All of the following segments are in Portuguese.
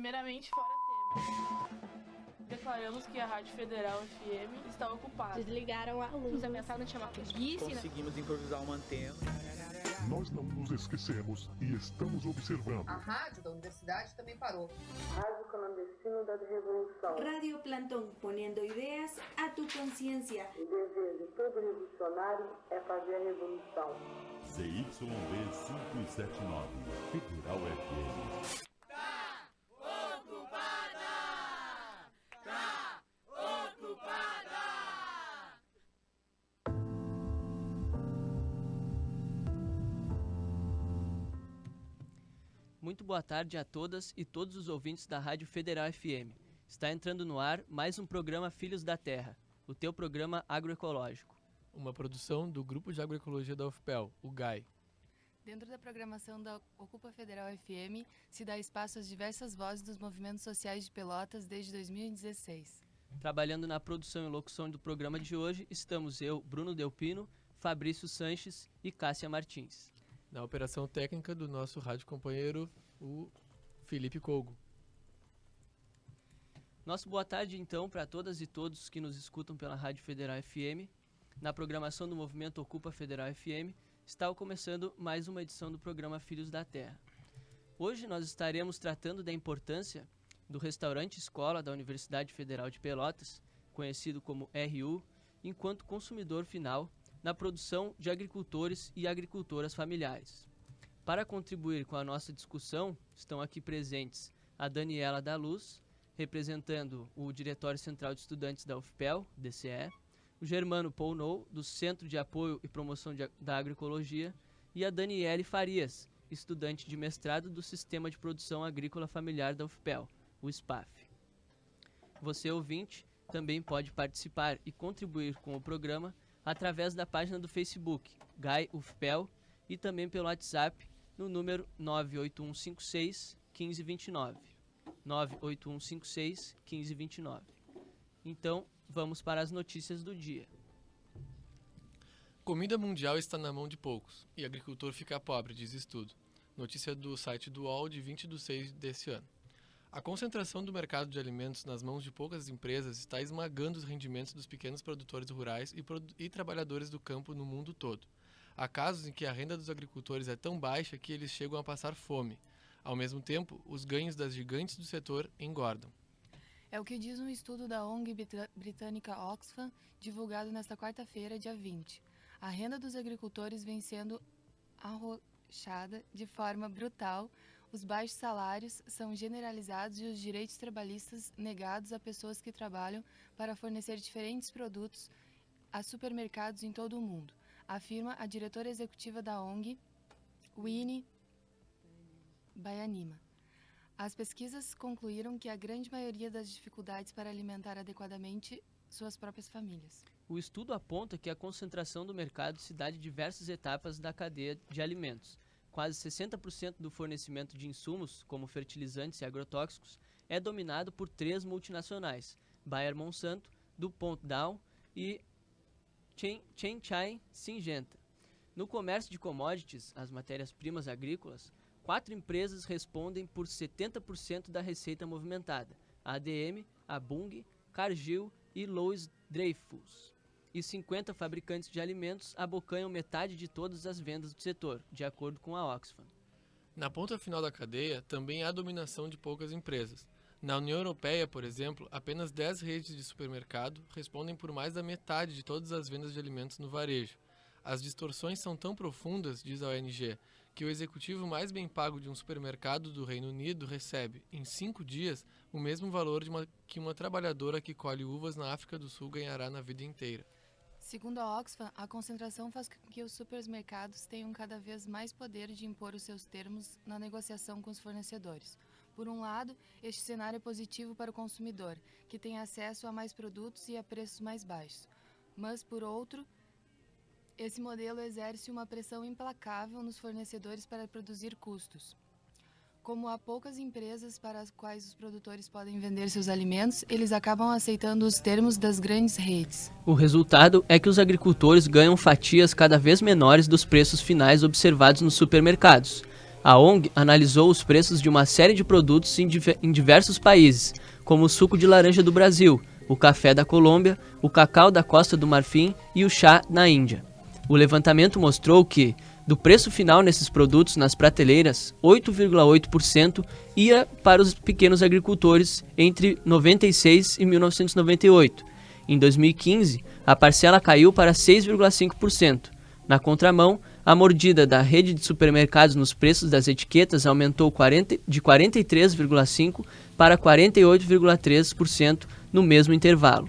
Primeiramente, fora Temer. Declaramos que a Rádio Federal FM está ocupada. Desligaram a luz. Nos ameaçaram de chamar a polícia. Conseguimos improvisar uma antena. Nós não nos esquecemos e estamos observando. A rádio da universidade também parou. Rádio Clandestino da Revolução. Radio Plantón, poniendo ideas a tu conciencia. O dever de todo revolucionário é fazer a revolução. ZYV 579, Federal FM. Muito boa tarde a todas e todos os ouvintes da Rádio Federal FM. Está entrando no ar mais um programa Filhos da Terra, o teu programa agroecológico. Uma produção do Grupo de Agroecologia da UFPEL, o GAI. Dentro da programação da Ocupa Federal FM, se dá espaço às diversas vozes dos movimentos sociais de Pelotas desde 2016. Trabalhando na produção e locução do programa de hoje, estamos eu, Bruno Delpino, Fabrício Sanches e Cássia Martins. Na operação técnica do nosso rádio companheiro, o Felipe Colgo. Nosso boa tarde, então, para todas e todos que nos escutam pela Rádio Federal FM. Na programação do Movimento Ocupa Federal FM, está começando mais uma edição do programa Filhos da Terra. Hoje nós estaremos tratando da importância do restaurante escola da Universidade Federal de Pelotas, conhecido como RU, enquanto consumidor final na produção de agricultores e agricultoras familiares. Para contribuir com a nossa discussão, estão aqui presentes a Daniela da Luz, representando o Diretório Central de Estudantes da UFPEL, DCE, o Germano Pounou, do Centro de Apoio e Promoção da Agroecologia, e a Daniele Farias, estudante de mestrado do Sistema de Produção Agrícola Familiar da UFPEL, o SPAF. Você, ouvinte, também pode participar e contribuir com o programa através da página do Facebook, GAI UFPEL, e também pelo WhatsApp, no número 98156 1529. 98156 1529. Então, vamos para as notícias do dia. Comida mundial está na mão de poucos, e agricultor fica pobre, diz estudo. Notícia do site do UOL de 20/6 desse ano. A concentração do mercado de alimentos nas mãos de poucas empresas está esmagando os rendimentos dos pequenos produtores rurais e trabalhadores do campo no mundo todo. Há casos em que a renda dos agricultores é tão baixa que eles chegam a passar fome. Ao mesmo tempo, os ganhos das gigantes do setor engordam. É o que diz um estudo da ONG britânica Oxfam, divulgado nesta quarta-feira, dia 20. A renda dos agricultores vem sendo arrochada de forma brutal. Os baixos salários são generalizados e os direitos trabalhistas negados a pessoas que trabalham para fornecer diferentes produtos a supermercados em todo o mundo, afirma a diretora executiva da ONG, Winnie Baianima. As pesquisas concluíram que a grande maioria das dificuldades para alimentar adequadamente suas próprias famílias. O estudo aponta que a concentração do mercado se dá de diversas etapas da cadeia de alimentos. Quase 60% do fornecimento de insumos, como fertilizantes e agrotóxicos, é dominado por 3 multinacionais, Bayer Monsanto, DuPont Dow e Chen Syngenta. No comércio de commodities, as matérias-primas agrícolas, 4 empresas respondem por 70% da receita movimentada, a ADM, a Bunge, Cargill e Louis Dreyfus. E 50 fabricantes de alimentos abocanham metade de todas as vendas do setor, de acordo com a Oxfam. Na ponta final da cadeia, também há dominação de poucas empresas. Na União Europeia, por exemplo, apenas 10 redes de supermercado respondem por mais da metade de todas as vendas de alimentos no varejo. As distorções são tão profundas, diz a ONG, que o executivo mais bem pago de um supermercado do Reino Unido recebe, em 5 dias, o mesmo valor que uma trabalhadora que colhe uvas na África do Sul ganhará na vida inteira. Segundo a Oxfam, a concentração faz com que os supermercados tenham cada vez mais poder de impor os seus termos na negociação com os fornecedores. Por um lado, este cenário é positivo para o consumidor, que tem acesso a mais produtos e a preços mais baixos. Mas, por outro, esse modelo exerce uma pressão implacável nos fornecedores para produzir custos. Como há poucas empresas para as quais os produtores podem vender seus alimentos, eles acabam aceitando os termos das grandes redes. O resultado é que os agricultores ganham fatias cada vez menores dos preços finais observados nos supermercados. A ONG analisou os preços de uma série de produtos em diversos países, como o suco de laranja do Brasil, o café da Colômbia, o cacau da Costa do Marfim e o chá na Índia. O levantamento mostrou que, do preço final nesses produtos nas prateleiras, 8,8% ia para os pequenos agricultores entre 96 e 1998. Em 2015, a parcela caiu para 6,5%. Na contramão, a mordida da rede de supermercados nos preços das etiquetas aumentou de 43,5% para 48,3% no mesmo intervalo.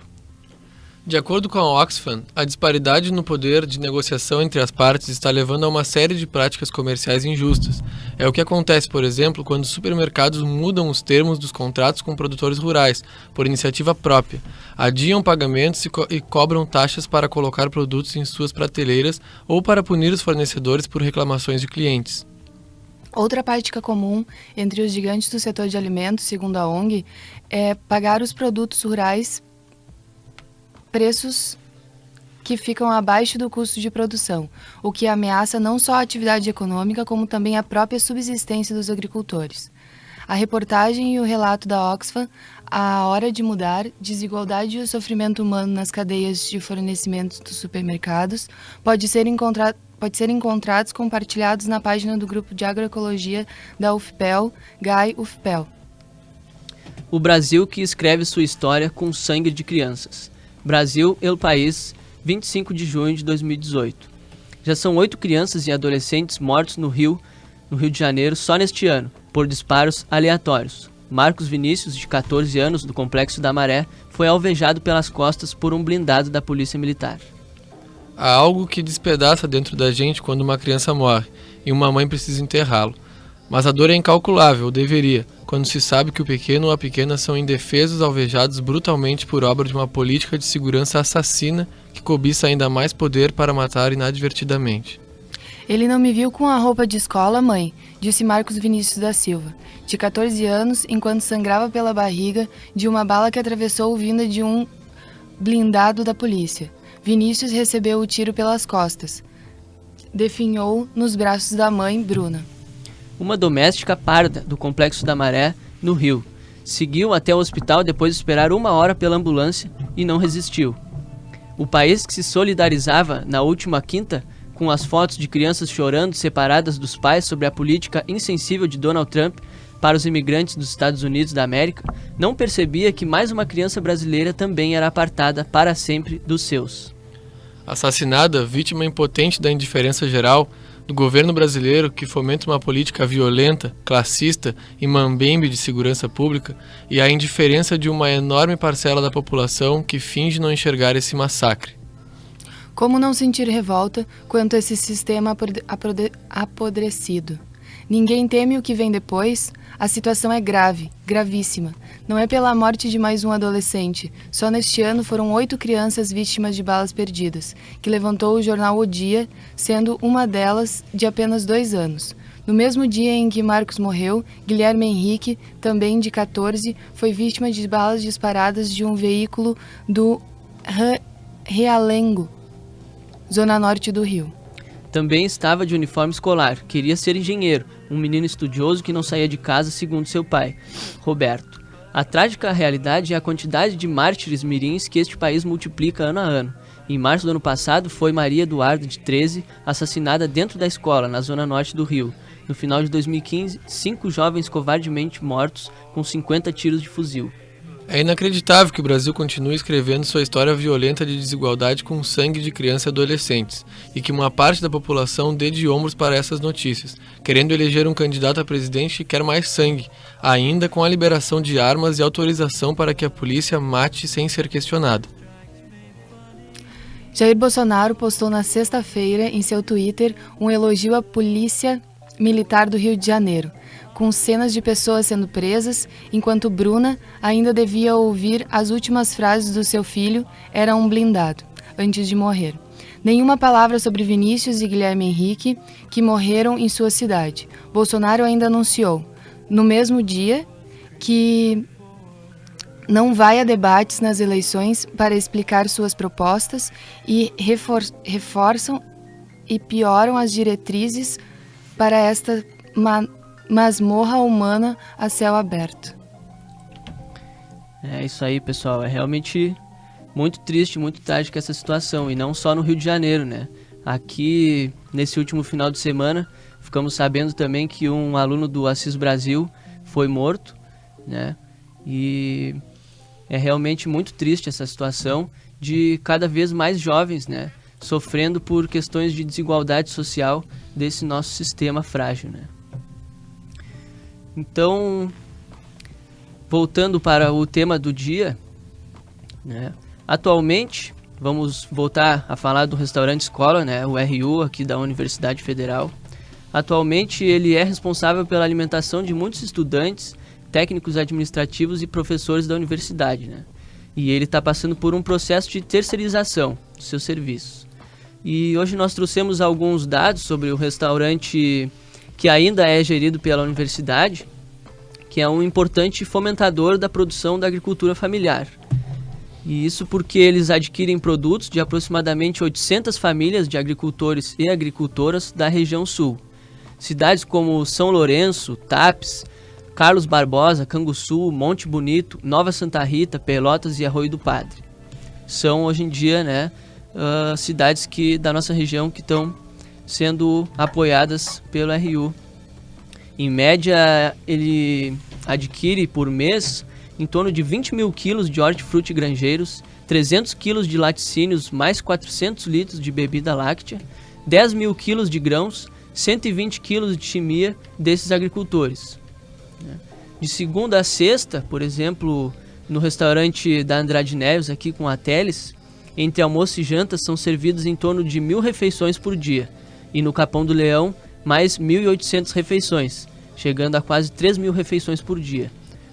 De acordo com a Oxfam, a disparidade no poder de negociação entre as partes está levando a uma série de práticas comerciais injustas. É o que acontece, por exemplo, quando os supermercados mudam os termos dos contratos com produtores rurais, por iniciativa própria, adiam pagamentos e cobram taxas para colocar produtos em suas prateleiras ou para punir os fornecedores por reclamações de clientes. Outra prática comum entre os gigantes do setor de alimentos, segundo a ONG, é pagar os produtos rurais preços que ficam abaixo do custo de produção, o que ameaça não só a atividade econômica, como também a própria subsistência dos agricultores. A reportagem e o relato da Oxfam, A Hora de Mudar, Desigualdade e o Sofrimento Humano nas Cadeias de Fornecimento dos Supermercados, pode ser encontrados compartilhados na página do Grupo de Agroecologia da UFPEL, GAI-UFPEL. O Brasil que escreve sua história com sangue de crianças. Brasil, El País, 25 de junho de 2018. Já são 8 crianças e adolescentes mortos no Rio de Janeiro só neste ano, por disparos aleatórios. Marcos Vinícius, de 14 anos, do Complexo da Maré, foi alvejado pelas costas por um blindado da Polícia Militar. Há algo que despedaça dentro da gente quando uma criança morre e uma mãe precisa enterrá-lo. Mas a dor é incalculável, ou deveria, quando se sabe que o pequeno ou a pequena são indefesos alvejados brutalmente por obra de uma política de segurança assassina que cobiça ainda mais poder para matar inadvertidamente. Ele não me viu com a roupa de escola, mãe, disse Marcos Vinícius da Silva, de 14 anos, enquanto sangrava pela barriga de uma bala que atravessou vinda de um blindado da polícia. Vinícius recebeu o tiro pelas costas. Definhou nos braços da mãe, Bruna. Uma doméstica parda do Complexo da Maré, no Rio. Seguiu até o hospital depois de esperar 1 hora pela ambulância e não resistiu. O país que se solidarizava na última quinta com as fotos de crianças chorando separadas dos pais sobre a política insensível de Donald Trump para os imigrantes dos Estados Unidos da América, não percebia que mais uma criança brasileira também era apartada para sempre dos seus. Assassinada, vítima impotente da indiferença geral, do governo brasileiro que fomenta uma política violenta, classista e mambembe de segurança pública, e a indiferença de uma enorme parcela da população que finge não enxergar esse massacre. Como não sentir revolta quanto a esse sistema apodrecido? Ninguém teme o que vem depois? A situação é grave, gravíssima. Não é pela morte de mais um adolescente. Só neste ano foram 8 crianças vítimas de balas perdidas, que levantou o jornal O Dia, sendo uma delas de apenas 2 anos. No mesmo dia em que Marcos morreu, Guilherme Henrique, também de 14, foi vítima de balas disparadas de um veículo do Realengo, zona norte do Rio. Também estava de uniforme escolar, queria ser engenheiro, um menino estudioso que não saía de casa segundo seu pai, Roberto. A trágica realidade é a quantidade de mártires mirins que este país multiplica ano a ano. Em março do ano passado foi Maria Eduarda, de 13, assassinada dentro da escola, na zona norte do Rio. No final de 2015, 5 jovens covardemente mortos com 50 tiros de fuzil. É inacreditável que o Brasil continue escrevendo sua história violenta de desigualdade com sangue de crianças e adolescentes, e que uma parte da população dê de ombros para essas notícias, querendo eleger um candidato a presidente que quer mais sangue, ainda com a liberação de armas e autorização para que a polícia mate sem ser questionada. Jair Bolsonaro postou na sexta-feira em seu Twitter um elogio à Polícia Militar do Rio de Janeiro, com cenas de pessoas sendo presas, enquanto Bruna ainda devia ouvir as últimas frases do seu filho, era um blindado, antes de morrer. Nenhuma palavra sobre Vinícius e Guilherme Henrique, que morreram em sua cidade. Bolsonaro ainda anunciou, no mesmo dia, que não vai a debates nas eleições para explicar suas propostas e reforçam e pioram as diretrizes para esta masmorra humana a céu aberto. É isso aí, pessoal. É realmente muito triste, muito trágica essa situação. E não só no Rio de Janeiro, né? Aqui, nesse último final de semana, ficamos sabendo também que um aluno do Assis Brasil foi morto, né? E é realmente muito triste essa situação de cada vez mais jovens, né, sofrendo por questões de desigualdade social desse nosso sistema frágil, né? Então, voltando para o tema do dia, né, atualmente vamos voltar a falar do restaurante escola, né, o RU aqui da Universidade Federal. Atualmente ele é responsável pela alimentação de muitos estudantes, técnicos administrativos e professores da universidade, né? E ele está passando por um processo de terceirização dos seus serviços. E hoje nós trouxemos alguns dados sobre o restaurante que ainda é gerido pela universidade, que é um importante fomentador da produção da agricultura familiar. E isso porque eles adquirem produtos de aproximadamente 800 famílias de agricultores e agricultoras da região sul. Cidades como São Lourenço, Tapes, Carlos Barbosa, Canguçu, Monte Bonito, Nova Santa Rita, Pelotas e Arroio do Padre. São hoje em dia, né, cidades da nossa região que estão sendo apoiadas pelo RU. Em média, ele adquire por mês em torno de 20 mil quilos de hortifruti grangeiros, 300 quilos de laticínios, mais 400 litros de bebida láctea, 10 mil quilos de grãos, 120 quilos de chimia desses agricultores. De segunda a sexta, por exemplo, no restaurante da Andrade Neves, aqui com a Teles, entre almoço e janta são servidas em torno de 1.000 refeições por dia. E no Capão do Leão, mais 1.800 refeições, chegando a quase 3.000 refeições por dia.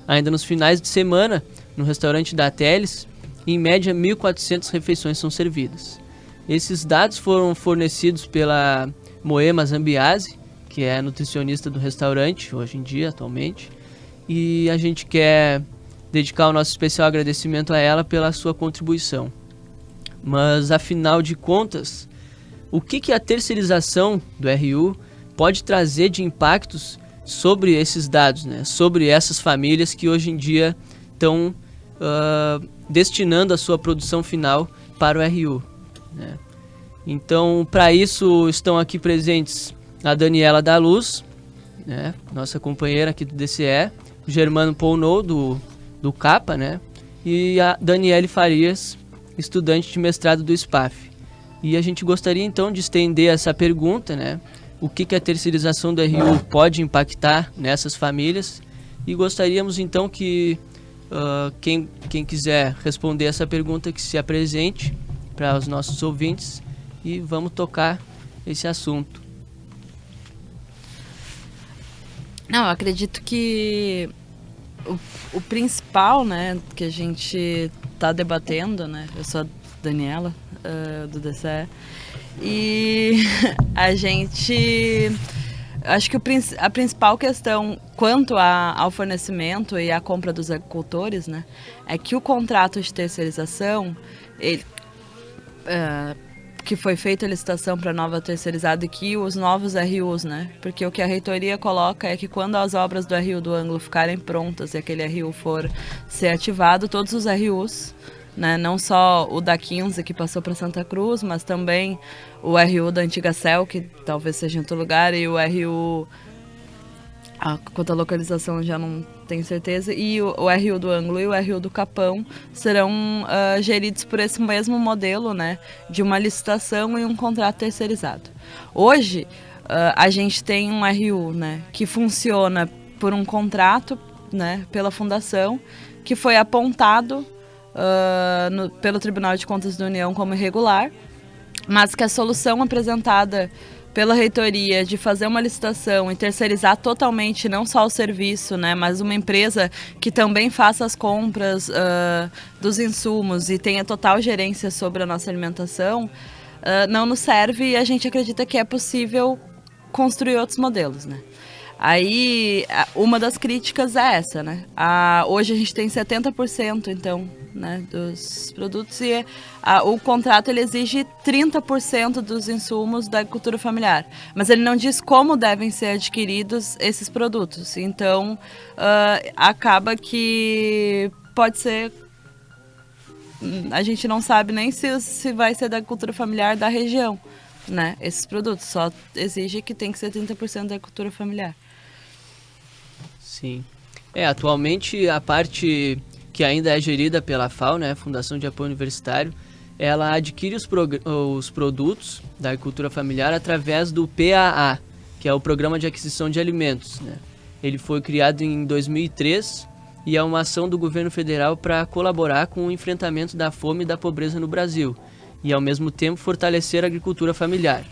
Ainda nos finais de semana, no restaurante da Teles, em média 1.400 refeições são servidas. Esses dados foram fornecidos pela Moema Zambiase, que é a nutricionista do restaurante, hoje em dia, atualmente. E a gente quer dedicar o nosso especial agradecimento a ela pela sua contribuição. Mas, afinal de contas, o que a terceirização do RU pode trazer de impactos sobre esses dados, né? Sobre essas famílias que hoje em dia estão destinando a sua produção final para o RU, né? Então, para isso, estão aqui presentes a Daniela da Luz, né, nossa companheira aqui do DCE, o Germano Pounou, do CAPA, né, e a Daniele Farias, estudante de mestrado do SPAF. E a gente gostaria, então, de estender essa pergunta, né, o que a terceirização do RU pode impactar nessas famílias, e gostaríamos, então, que quem quiser responder essa pergunta, que se apresente para os nossos ouvintes, e vamos tocar esse assunto. Não, eu acredito que o principal, né, que a gente está debatendo, né, eu sou a Daniela, do DCE, e a gente, acho que a principal questão quanto ao fornecimento e à compra dos agricultores, né, é que o contrato de terceirização, ele, que foi feita a licitação para nova terceirizada e que os novos RUs, né? Porque o que a reitoria coloca é que quando as obras do RU do Ângulo ficarem prontas e aquele RU for ser ativado, todos os RUs, né? Não só o da 15 que passou para Santa Cruz, mas também o RU da antiga CEL, que talvez seja em outro lugar, e o RU... quanto à localização já não tenho certeza, e o RU do Ângulo e o RU do Capão serão geridos por esse mesmo modelo, né, de uma licitação e um contrato terceirizado. Hoje, a gente tem um RU, né, que funciona por um contrato, né, pela fundação, que foi apontado pelo Tribunal de Contas da União como irregular, mas que a solução apresentada pela reitoria de fazer uma licitação e terceirizar totalmente não só o serviço, né, mas uma empresa que também faça as compras dos insumos e tenha total gerência sobre a nossa alimentação, não nos serve, e a gente acredita que é possível construir outros modelos, né. Aí, uma das críticas é essa, né. Hoje a gente tem 70%, então, né, dos produtos, e o contrato ele exige 30% dos insumos da agricultura familiar, mas ele não diz como devem ser adquiridos esses produtos. Então, acaba que pode ser... A gente não sabe nem se vai ser da agricultura familiar da região, né, esses produtos. Só exige que tem que ser 30% da agricultura familiar. Sim. Atualmente a parte que ainda é gerida pela FAO, né, Fundação de Apoio Universitário, ela adquire os produtos da agricultura familiar através do PAA, que é o Programa de Aquisição de Alimentos, né. Ele foi criado em 2003 e é uma ação do governo federal para colaborar com o enfrentamento da fome e da pobreza no Brasil e, ao mesmo tempo, fortalecer a agricultura familiar.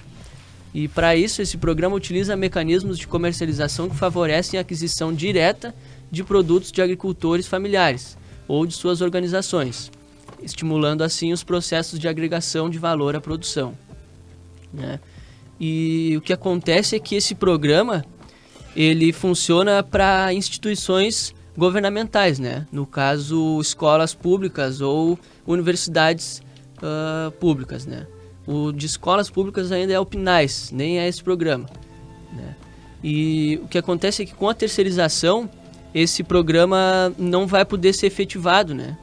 E, para isso, esse programa utiliza mecanismos de comercialização que favorecem a aquisição direta de produtos de agricultores familiares ou de suas organizações, estimulando assim os processos de agregação de valor à produção, né? E o que acontece é que esse programa ele funciona para instituições governamentais, né? No caso, escolas públicas ou universidades públicas, né? O de escolas públicas ainda é o PNAES, nem é esse programa, né? E o que acontece é que com a terceirização esse programa não vai poder ser efetivado, né?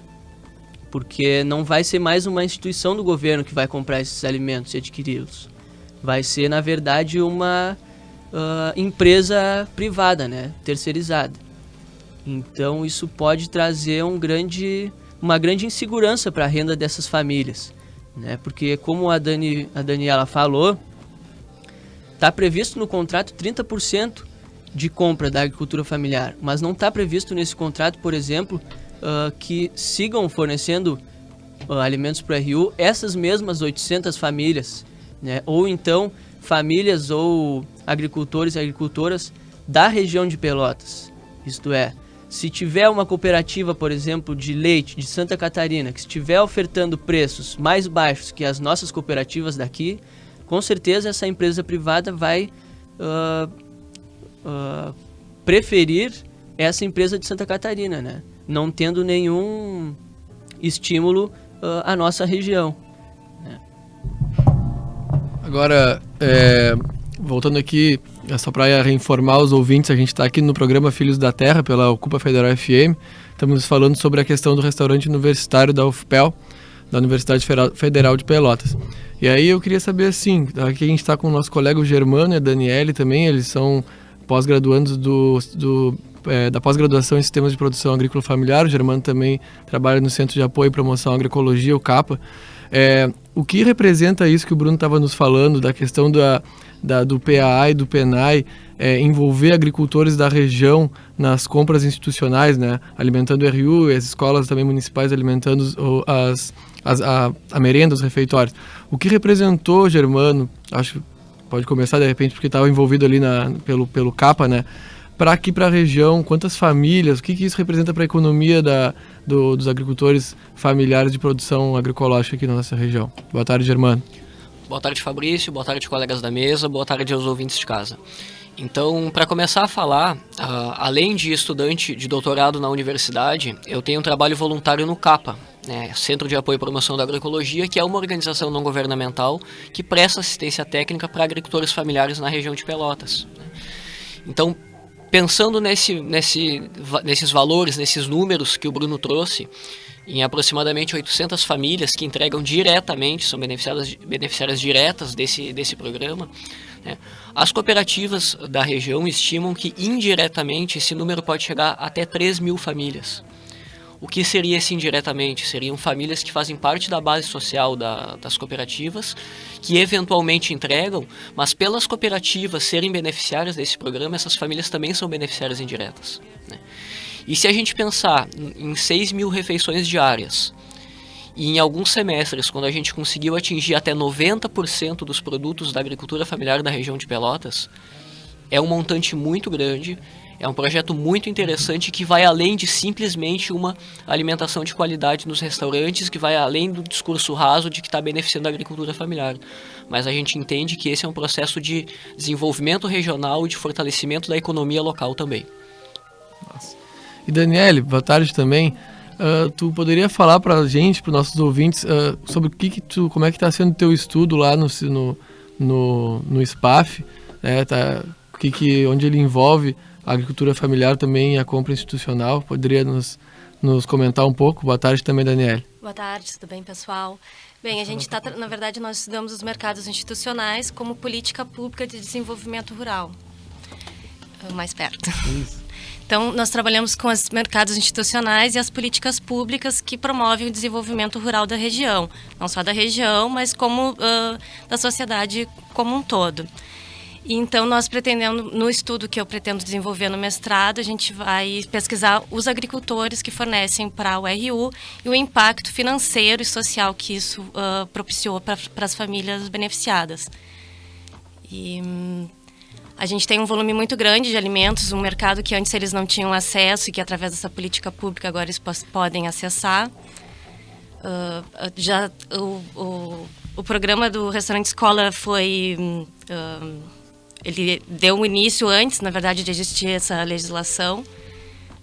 Porque não vai ser mais uma instituição do governo que vai comprar esses alimentos e adquiri-los. Vai ser, na verdade, uma empresa privada, né? Terceirizada. Então isso pode trazer uma grande insegurança para a renda dessas famílias, né? Porque, como a Daniela falou, está previsto no contrato 30% de compra da agricultura familiar, mas não está previsto nesse contrato, por exemplo, que sigam fornecendo alimentos para o RU essas mesmas 800 famílias, né? Ou então famílias ou agricultores e agricultoras da região de Pelotas. Isto é, se tiver uma cooperativa, por exemplo, de leite de Santa Catarina, que estiver ofertando preços mais baixos que as nossas cooperativas daqui, com certeza essa empresa privada vai preferir essa empresa de Santa Catarina, né? Não tendo nenhum estímulo à nossa região, né? Agora, voltando aqui, só para reinformar os ouvintes, a gente está aqui no programa Filhos da Terra, pela Ocupa Federal FM. Estamos falando sobre a questão do restaurante universitário da UFPEL, da Universidade Federal de Pelotas. E aí eu queria saber, assim, aqui a gente está com o nosso colega o Germano e a Daniele também, eles são pós-graduandos da pós-graduação em Sistemas de Produção Agrícola Familiar. O Germano também trabalha no Centro de Apoio e Promoção à Agroecologia, o CAPA. O que representa isso que o Bruno estava nos falando, da questão do PAA e do PENAI, envolver agricultores da região nas compras institucionais, né? Alimentando o RU e as escolas também municipais alimentando a merenda, os refeitórios. O que representou, Germano, acho que pode começar de repente porque estava envolvido ali pelo CAPA, né? Para aqui, para a região, quantas famílias, o que isso representa para a economia dos agricultores familiares de produção agroecológica aqui na nossa região? Boa tarde, Germano. Boa tarde, Fabrício. Boa tarde, colegas da mesa. Boa tarde aos ouvintes de casa. Então, para começar a falar, além de estudante de doutorado na universidade, eu tenho um trabalho voluntário no CAPA, né, Centro de Apoio e Promoção da Agroecologia, que é uma organização não governamental que presta assistência técnica para agricultores familiares na região de Pelotas. Então, pensando nesses valores, nesses números que o Bruno trouxe, em aproximadamente 800 famílias que entregam diretamente, são beneficiárias diretas desse programa, né? As cooperativas da região estimam que indiretamente esse número pode chegar até 3 mil famílias. O que seria esse indiretamente? Seriam famílias que fazem parte da base social das cooperativas, que eventualmente entregam, mas pelas cooperativas serem beneficiárias desse programa, essas famílias também são beneficiárias indiretas, né? E se a gente pensar em 6 mil refeições diárias, e em alguns semestres, quando a gente conseguiu atingir até 90% dos produtos da agricultura familiar da região de Pelotas, é um montante muito grande, é um projeto muito interessante que vai além de simplesmente uma alimentação de qualidade nos restaurantes, que vai além do discurso raso de que está beneficiando a agricultura familiar. Mas a gente entende que esse é um processo de desenvolvimento regional e de fortalecimento da economia local também. Nossa. E Daniele, boa tarde também. Tu poderia falar para a gente, para os nossos ouvintes, sobre como é que está sendo o teu estudo lá no SPAF, né? Onde ele envolve a agricultura familiar também e a compra institucional? Poderia nos comentar um pouco? Boa tarde também, Daniele. Boa tarde, tudo bem, pessoal? Bem, na verdade, nós estudamos os mercados institucionais como política pública de desenvolvimento rural. Mais perto. Isso. Então, nós trabalhamos com os mercados institucionais e as políticas públicas que promovem o desenvolvimento rural da região. Não só da região, mas como da sociedade como um todo. E então, nós pretendemos, no estudo que eu pretendo desenvolver no mestrado, a gente vai pesquisar os agricultores que fornecem para o RU e o impacto financeiro e social que isso propiciou para as famílias beneficiadas. E a gente tem um volume muito grande de alimentos, um mercado que antes eles não tinham acesso e que através dessa política pública agora eles podem acessar. O programa do Restaurante Escola ele deu um início antes, na verdade, de existir essa legislação.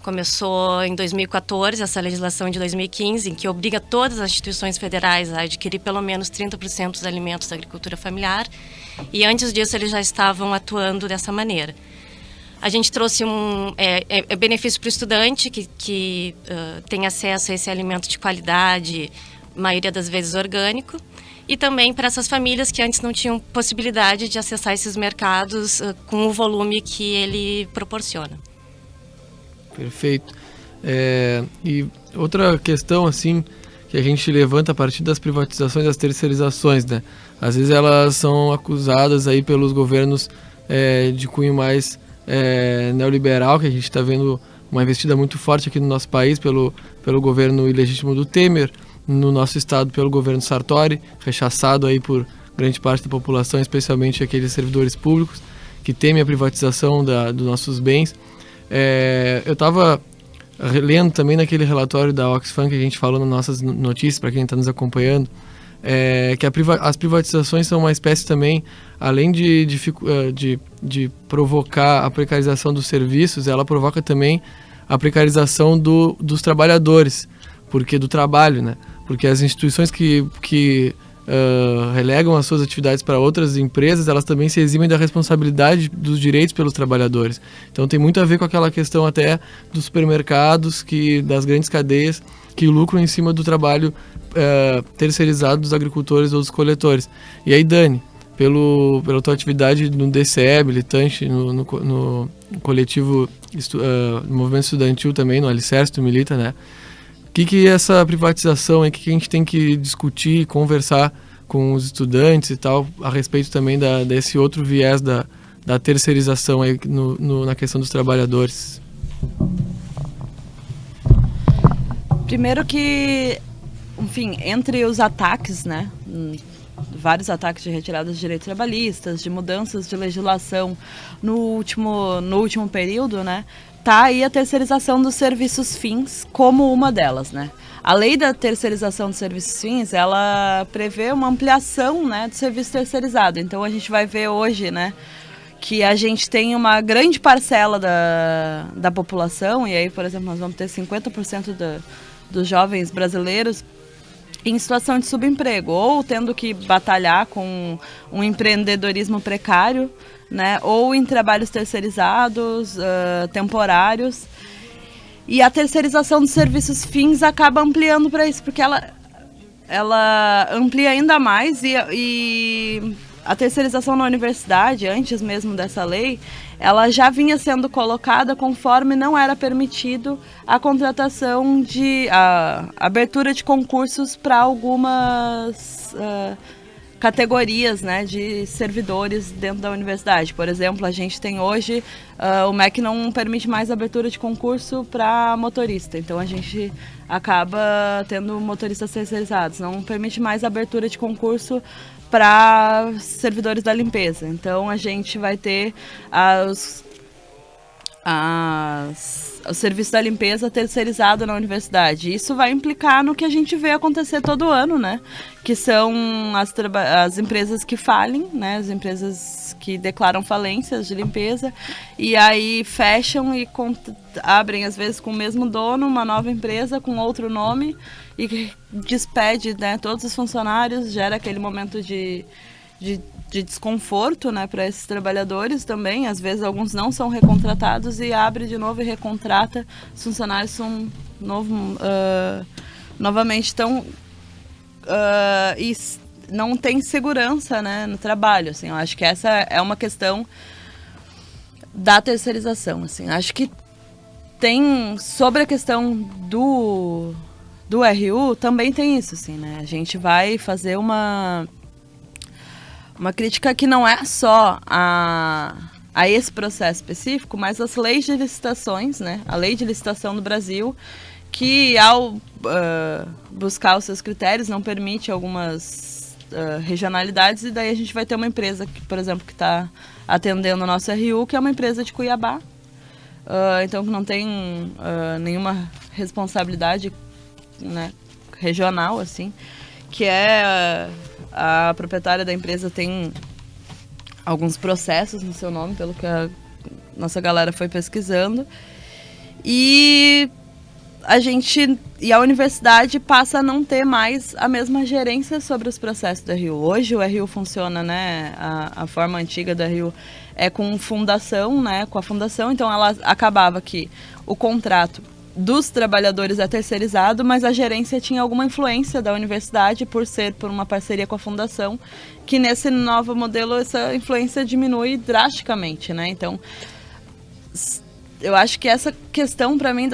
Começou em 2014, essa legislação de 2015, em que obriga todas as instituições federais a adquirir pelo menos 30% dos alimentos da agricultura familiar. E antes disso, eles já estavam atuando dessa maneira. A gente trouxe benefício para o estudante que tem acesso a esse alimento de qualidade, maioria das vezes orgânico, e também para essas famílias que antes não tinham possibilidade de acessar esses mercados com o volume que ele proporciona. Perfeito. E outra questão assim que a gente levanta a partir das privatizações e das terceirizações, né? Às vezes elas são acusadas aí pelos governos de cunho mais neoliberal, que a gente está vendo uma investida muito forte aqui no nosso país pelo governo ilegítimo do Temer, no nosso estado pelo governo Sartori, rechaçado aí por grande parte da população, especialmente aqueles servidores públicos que temem a privatização dos nossos bens. Eu estava lendo também naquele relatório da Oxfam que a gente falou nas nossas notícias, para quem está nos acompanhando, que as privatizações são uma espécie também, além de provocar a precarização dos serviços, ela provoca também a precarização dos trabalhadores, do trabalho, né? Porque as instituições que relegam as suas atividades para outras empresas, elas também se eximem da responsabilidade dos direitos pelos trabalhadores. Então tem muito a ver com aquela questão até dos supermercados, das grandes cadeias que lucram em cima do trabalho terceirizado dos agricultores ou dos coletores. E aí, Dani, pela tua atividade no DCE, militante, no coletivo, no movimento estudantil também, no Alicerce, tu milita, né? O que essa privatização é que a gente tem que discutir, conversar com os estudantes e tal, a respeito também desse outro viés da terceirização aí na questão dos trabalhadores? Primeiro que, enfim, entre os ataques, né, vários ataques de retirada de direitos trabalhistas, de mudanças de legislação no último período, né, tá aí a terceirização dos serviços fins como uma delas, né. A lei da terceirização dos serviços fins, ela prevê uma ampliação, né, do serviço terceirizado. Então a gente vai ver hoje, né, que a gente tem uma grande parcela da população, e aí, por exemplo, nós vamos ter 50% dos jovens brasileiros em situação de subemprego, ou tendo que batalhar com um empreendedorismo precário, né, ou em trabalhos terceirizados, temporários. E a terceirização dos serviços fins acaba ampliando para isso, porque ela amplia ainda mais e a terceirização na universidade, antes mesmo dessa lei, ela já vinha sendo colocada conforme não era permitido a contratação a abertura de concursos para algumas categorias, né, de servidores dentro da universidade. Por exemplo, a gente tem hoje, o MEC não permite mais abertura de concurso para motorista, então a gente acaba tendo motoristas terceirizados. Não permite mais abertura de concurso para servidores da limpeza. Então a gente vai ter o serviço da limpeza terceirizado na universidade. Isso vai implicar no que a gente vê acontecer todo ano, né? Que são as empresas que falem, né? As empresas que declaram falências de limpeza e aí fecham e abrem, às vezes, com o mesmo dono, uma nova empresa com outro nome e despede, né, todos os funcionários, gera aquele momento de desconforto, né, para esses trabalhadores também. Às vezes alguns não são recontratados e abre de novo e recontrata. Os funcionários são novamente estão e não tem segurança, né, no trabalho. Assim, eu acho que essa é uma questão da terceirização. Assim, acho que tem sobre a questão do RU também tem isso, assim, né? A gente vai fazer uma crítica que não é só a esse processo específico, mas as leis de licitações, né? A lei de licitação do Brasil, que ao buscar os seus critérios não permite algumas regionalidades, e daí a gente vai ter uma empresa, que, por exemplo, que está atendendo o nosso RU, que é uma empresa de Cuiabá, então que não tem nenhuma responsabilidade, né, regional, assim, que é a proprietária da empresa tem alguns processos no seu nome, pelo que a nossa galera foi pesquisando, e a universidade passa a não ter mais a mesma gerência sobre os processos do RU. Hoje o RU funciona, né, a forma antiga do RU é com fundação, né, com a fundação, então ela acabava que o contrato dos trabalhadores é terceirizado, mas a gerência tinha alguma influência da universidade por uma parceria com a fundação, que nesse novo modelo essa influência diminui drasticamente, né? Então, eu acho que essa questão para mim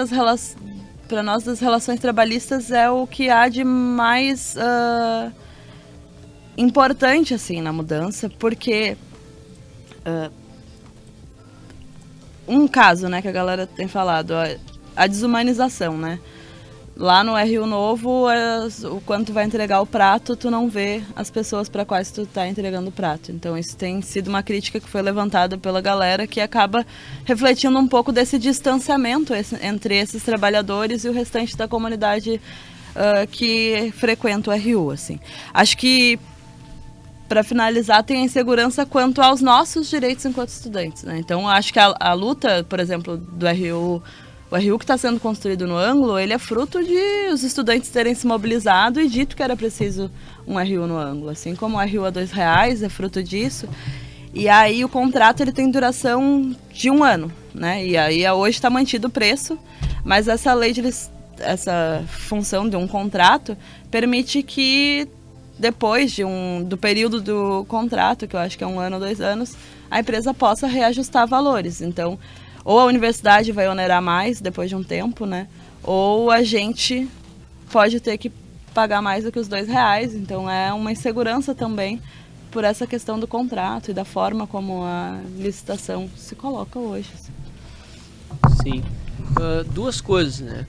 para nós das relações trabalhistas é o que há de mais importante assim na mudança, porque um caso, né, que a galera tem falado, a desumanização, né? Lá no RU novo, quando tu vai entregar o prato, tu não vê as pessoas para quais tu tá entregando o prato. Então isso tem sido uma crítica que foi levantada pela galera, que acaba refletindo um pouco desse distanciamento entre esses trabalhadores e o restante da comunidade que frequenta o RU, assim. Acho que, para finalizar, tem a insegurança quanto aos nossos direitos enquanto estudantes, né? Então acho que a luta, por exemplo, do RU, o RU que está sendo construído no ângulo, ele é fruto de os estudantes terem se mobilizado e dito que era preciso um RU no ângulo, assim como o RU a R$2 é fruto disso. E aí o contrato ele tem duração de 1 ano, né? E aí hoje está mantido o preço, mas essa lei essa função de um contrato permite que depois do período do contrato, que eu acho que é 1 ano ou 2 anos, a empresa possa reajustar valores. Então, ou a universidade vai onerar mais depois de um tempo, né? Ou a gente pode ter que pagar mais do que os R$2. Então é uma insegurança também por essa questão do contrato e da forma como a licitação se coloca hoje. Sim. Duas coisas, né?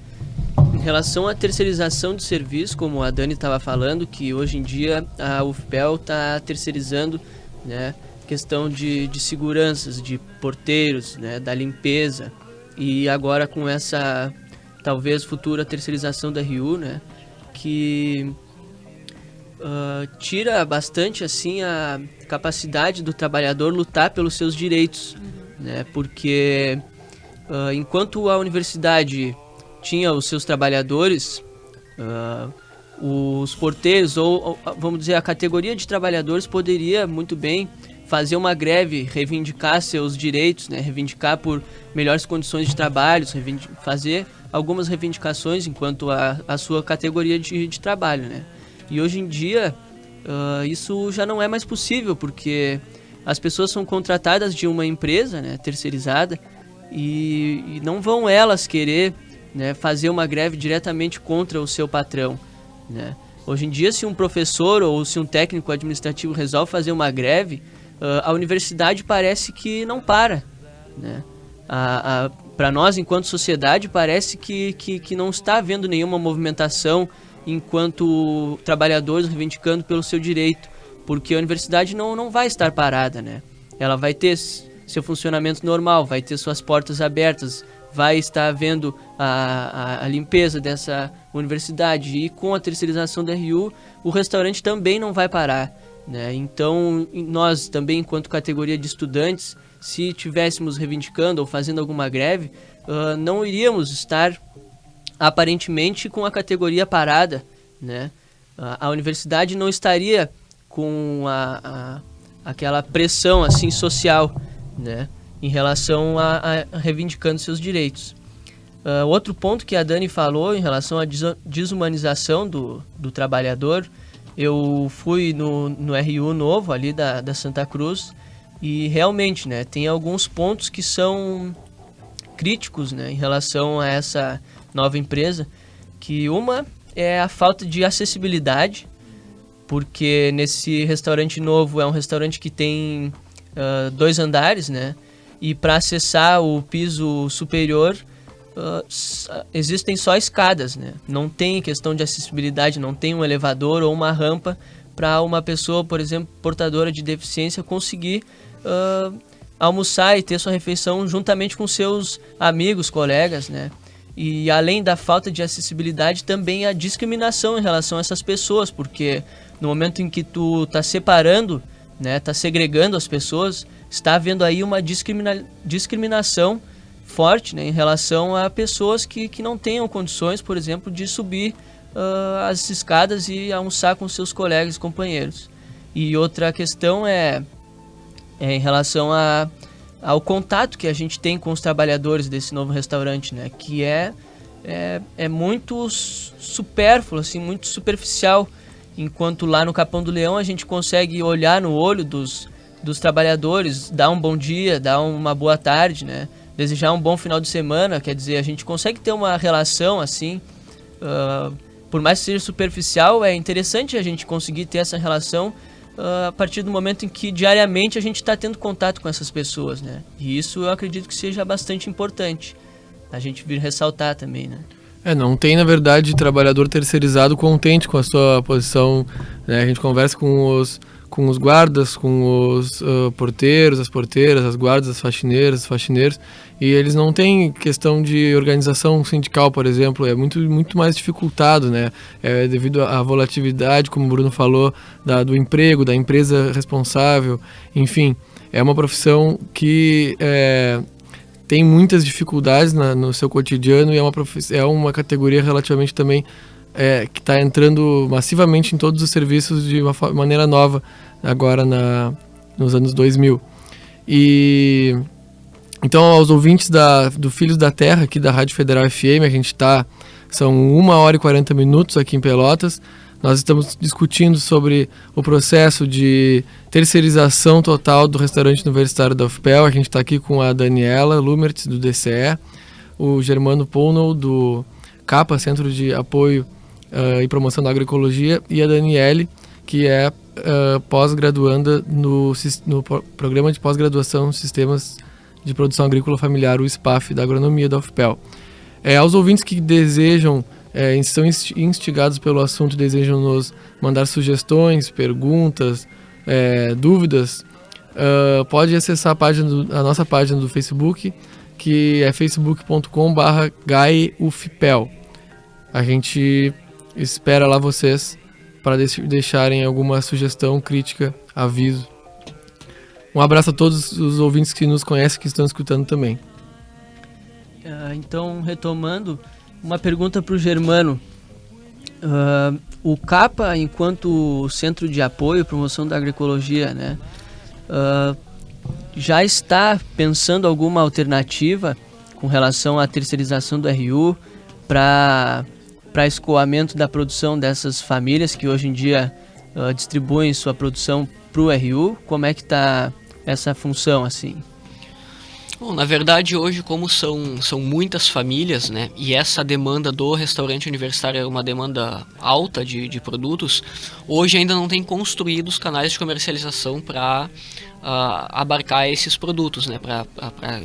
Em relação à terceirização de serviço, como a Dani estava falando, que hoje em dia a UFPEL está terceirizando, né, questão de seguranças, de porteiros, né, da limpeza, e agora com essa talvez futura terceirização da RU, né, que tira bastante assim a capacidade do trabalhador lutar pelos seus direitos, né, porque enquanto a universidade tinha os seus trabalhadores, os porteiros, ou vamos dizer, a categoria de trabalhadores poderia muito bem fazer uma greve, reivindicar seus direitos, né, reivindicar por melhores condições de trabalho, fazer algumas reivindicações enquanto a sua categoria de trabalho, né. E hoje em dia isso já não é mais possível, porque as pessoas são contratadas de uma empresa, né, terceirizada, e não vão elas querer, né, fazer uma greve diretamente contra o seu patrão, né. Hoje em dia, se um professor ou se um técnico administrativo resolve fazer uma greve, a universidade parece que não para, né. Para nós, enquanto sociedade, parece que não está havendo nenhuma movimentação enquanto trabalhadores reivindicando pelo seu direito, porque a universidade não vai estar parada, né. Ela vai ter seu funcionamento normal, vai ter suas portas abertas, vai estar havendo a limpeza dessa universidade, e com a terceirização da RU, o restaurante também não vai parar, né? Então, nós também, enquanto categoria de estudantes, se estivéssemos reivindicando ou fazendo alguma greve, não iríamos estar aparentemente com a categoria parada, né? A universidade não estaria com aquela pressão assim social, né, em relação a reivindicando seus direitos. Outro ponto que a Dani falou em relação à desumanização do trabalhador, eu fui no RU novo ali da Santa Cruz, e realmente, né, tem alguns pontos que são críticos, né, em relação a essa nova empresa, que uma é a falta de acessibilidade, porque nesse restaurante novo é um restaurante que tem 2 andares, né? E para acessar o piso superior existem só escadas, né? Não tem questão de acessibilidade, não tem um elevador ou uma rampa para uma pessoa, por exemplo, portadora de deficiência, conseguir almoçar e ter sua refeição juntamente com seus amigos, colegas, né? E além da falta de acessibilidade, também a discriminação em relação a essas pessoas, porque no momento em que tu tá separando, né, tá segregando as pessoas, está havendo aí uma discriminação forte, né, em relação a pessoas que não tenham condições, por exemplo, de subir as escadas e almoçar com seus colegas e companheiros. E outra questão é em relação ao contato que a gente tem com os trabalhadores desse novo restaurante, né? Que é muito supérfluo, assim, muito superficial, enquanto lá no Capão do Leão a gente consegue olhar no olho dos trabalhadores, dar um bom dia, dar uma boa tarde, né? Desejar um bom final de semana, quer dizer, a gente consegue ter uma relação assim, por mais que seja superficial, é interessante a gente conseguir ter essa relação a partir do momento em que diariamente a gente está tendo contato com essas pessoas, né? E isso eu acredito que seja bastante importante a gente vir ressaltar também, né? Não tem, na verdade, trabalhador terceirizado contente com a sua posição, né? A gente conversa com os guardas, com os porteiros, as porteiras, as guardas, as faxineiras, os faxineiros, e eles não têm questão de organização sindical, por exemplo, é muito mais dificultado, né? Devido à volatilidade, como o Bruno falou, do emprego, da empresa responsável, enfim, é uma profissão que tem muitas dificuldades no seu cotidiano, e é uma categoria relativamente também que está entrando massivamente em todos os serviços de uma maneira nova agora nos anos 2000. E então, aos ouvintes do Filhos da Terra, aqui da Rádio Federal FM, são 1h40 aqui em Pelotas. Nós estamos discutindo sobre o processo de terceirização total do restaurante universitário da UFPEL. A gente está aqui com a Daniela Lumertz, do DCE, o Germano Pownall, do CAPA, Centro de Apoio e Promoção da Agroecologia, e a Daniele, que é pós-graduanda no Programa de Pós-Graduação em Sistemas de Produção Agrícola Familiar, o SPAF, da Agronomia da UFPEL. Aos ouvintes que desejam, estão instigados pelo assunto, desejam nos mandar sugestões, perguntas, dúvidas, pode acessar a nossa página do Facebook, que é facebook.com/GAEUFPEL. A gente espera lá vocês para deixarem alguma sugestão, crítica, aviso. Um abraço a todos os ouvintes que nos conhecem, que estão escutando também. Então, retomando, uma pergunta para o Germano. O CAPA, enquanto Centro de Apoio e Promoção da Agroecologia, né, já está pensando alguma alternativa com relação à terceirização do RU para escoamento da produção dessas famílias que hoje em dia distribuem sua produção para o RU? Como é que está essa função, assim? Bom, na verdade, hoje, como são muitas famílias, né, e essa demanda do restaurante universitário é uma demanda alta de produtos, hoje ainda não tem construído os canais de comercialização para abarcar esses produtos, né, para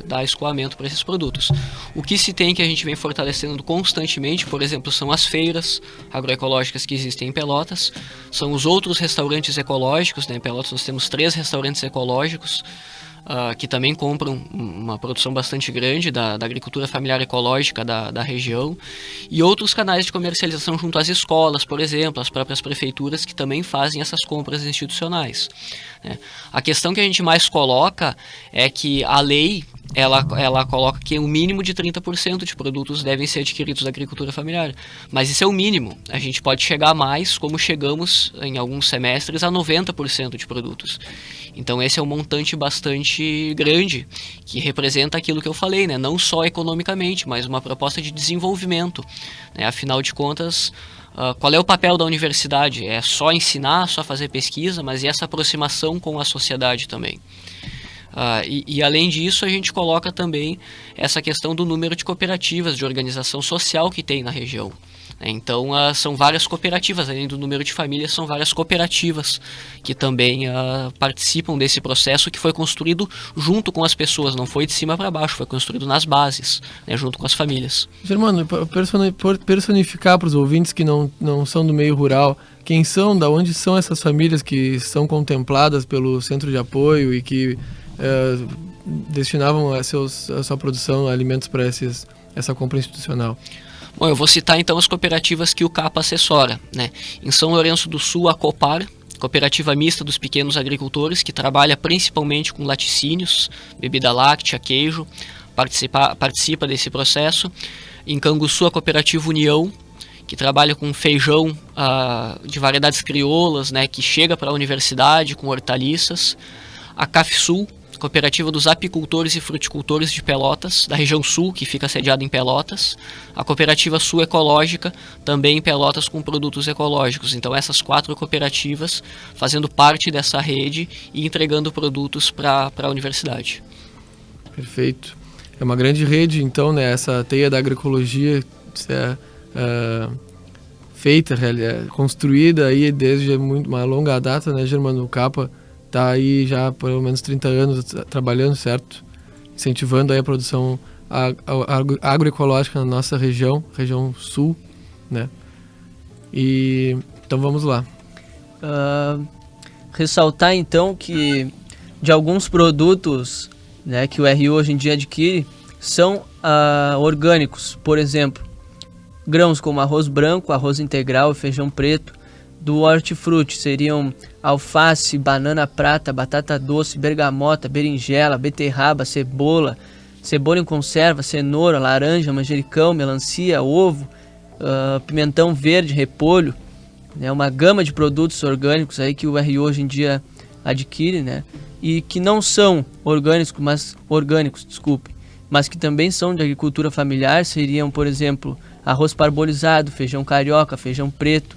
dar escoamento para esses produtos. O que se tem, que a gente vem fortalecendo constantemente, por exemplo, são as feiras agroecológicas que existem em Pelotas, são os outros restaurantes ecológicos, né, em Pelotas nós temos 3 restaurantes ecológicos, que também compram uma produção bastante grande da agricultura familiar ecológica da região, e outros canais de comercialização junto às escolas, por exemplo, as próprias prefeituras que também fazem essas compras institucionais, né? A questão que a gente mais coloca é que a lei ela coloca que o mínimo de 30% de produtos devem ser adquiridos da agricultura familiar, mas isso é o mínimo. A gente pode chegar mais, como chegamos em alguns semestres a 90% de produtos. Então esse é um montante bastante grande, que representa aquilo que eu falei, né? Não só economicamente, mas uma proposta de desenvolvimento, né? Afinal de contas, qual é o papel da universidade? É só ensinar, só fazer pesquisa, mas e essa aproximação com a sociedade também? E além disso, a gente coloca também essa questão do número de cooperativas de organização social que tem na região. Então, são várias cooperativas, além do número de famílias, são várias cooperativas que também participam desse processo que foi construído junto com as pessoas, não foi de cima para baixo, foi construído nas bases, né, junto com as famílias. Germano, personificar para os ouvintes que não são do meio rural, quem são, da onde são essas famílias que são contempladas pelo centro de apoio e que destinavam a sua produção, alimentos para essa compra institucional? Bom, eu vou citar então as cooperativas que o CAPA assessora, né? Em São Lourenço do Sul, a Copar, cooperativa mista dos pequenos agricultores, que trabalha principalmente com laticínios, bebida láctea, queijo, participa desse processo. Em Canguçu, a cooperativa União, que trabalha com feijão de variedades crioulas, né, que chega para a universidade com hortaliças. A CAFSul, cooperativa dos apicultores e fruticultores de Pelotas, da região sul, que fica sediada em Pelotas. A cooperativa Sul Ecológica, também em Pelotas, com produtos ecológicos. Então essas 4 cooperativas fazendo parte dessa rede e entregando produtos para a universidade. Perfeito. É uma grande rede, então, né, essa teia da agroecologia feita, construída aí desde uma longa data, né, Germano? O CAPA está aí já há pelo menos 30 anos trabalhando, certo? Incentivando aí a produção agroecológica na nossa região sul, né? E então vamos lá. Ressaltar então que de alguns produtos, né, que o RU hoje em dia adquire são orgânicos, por exemplo, grãos como arroz branco, arroz integral e feijão preto. Do hortifruti seriam alface, banana prata, batata doce, bergamota, berinjela, beterraba, cebola em conserva, cenoura, laranja, manjericão, melancia, ovo, pimentão verde, repolho, né, uma gama de produtos orgânicos aí que o RU hoje em dia adquire, né, e que não são orgânicos, mas que também são de agricultura familiar, seriam, por exemplo, arroz parbolizado, feijão carioca, feijão preto.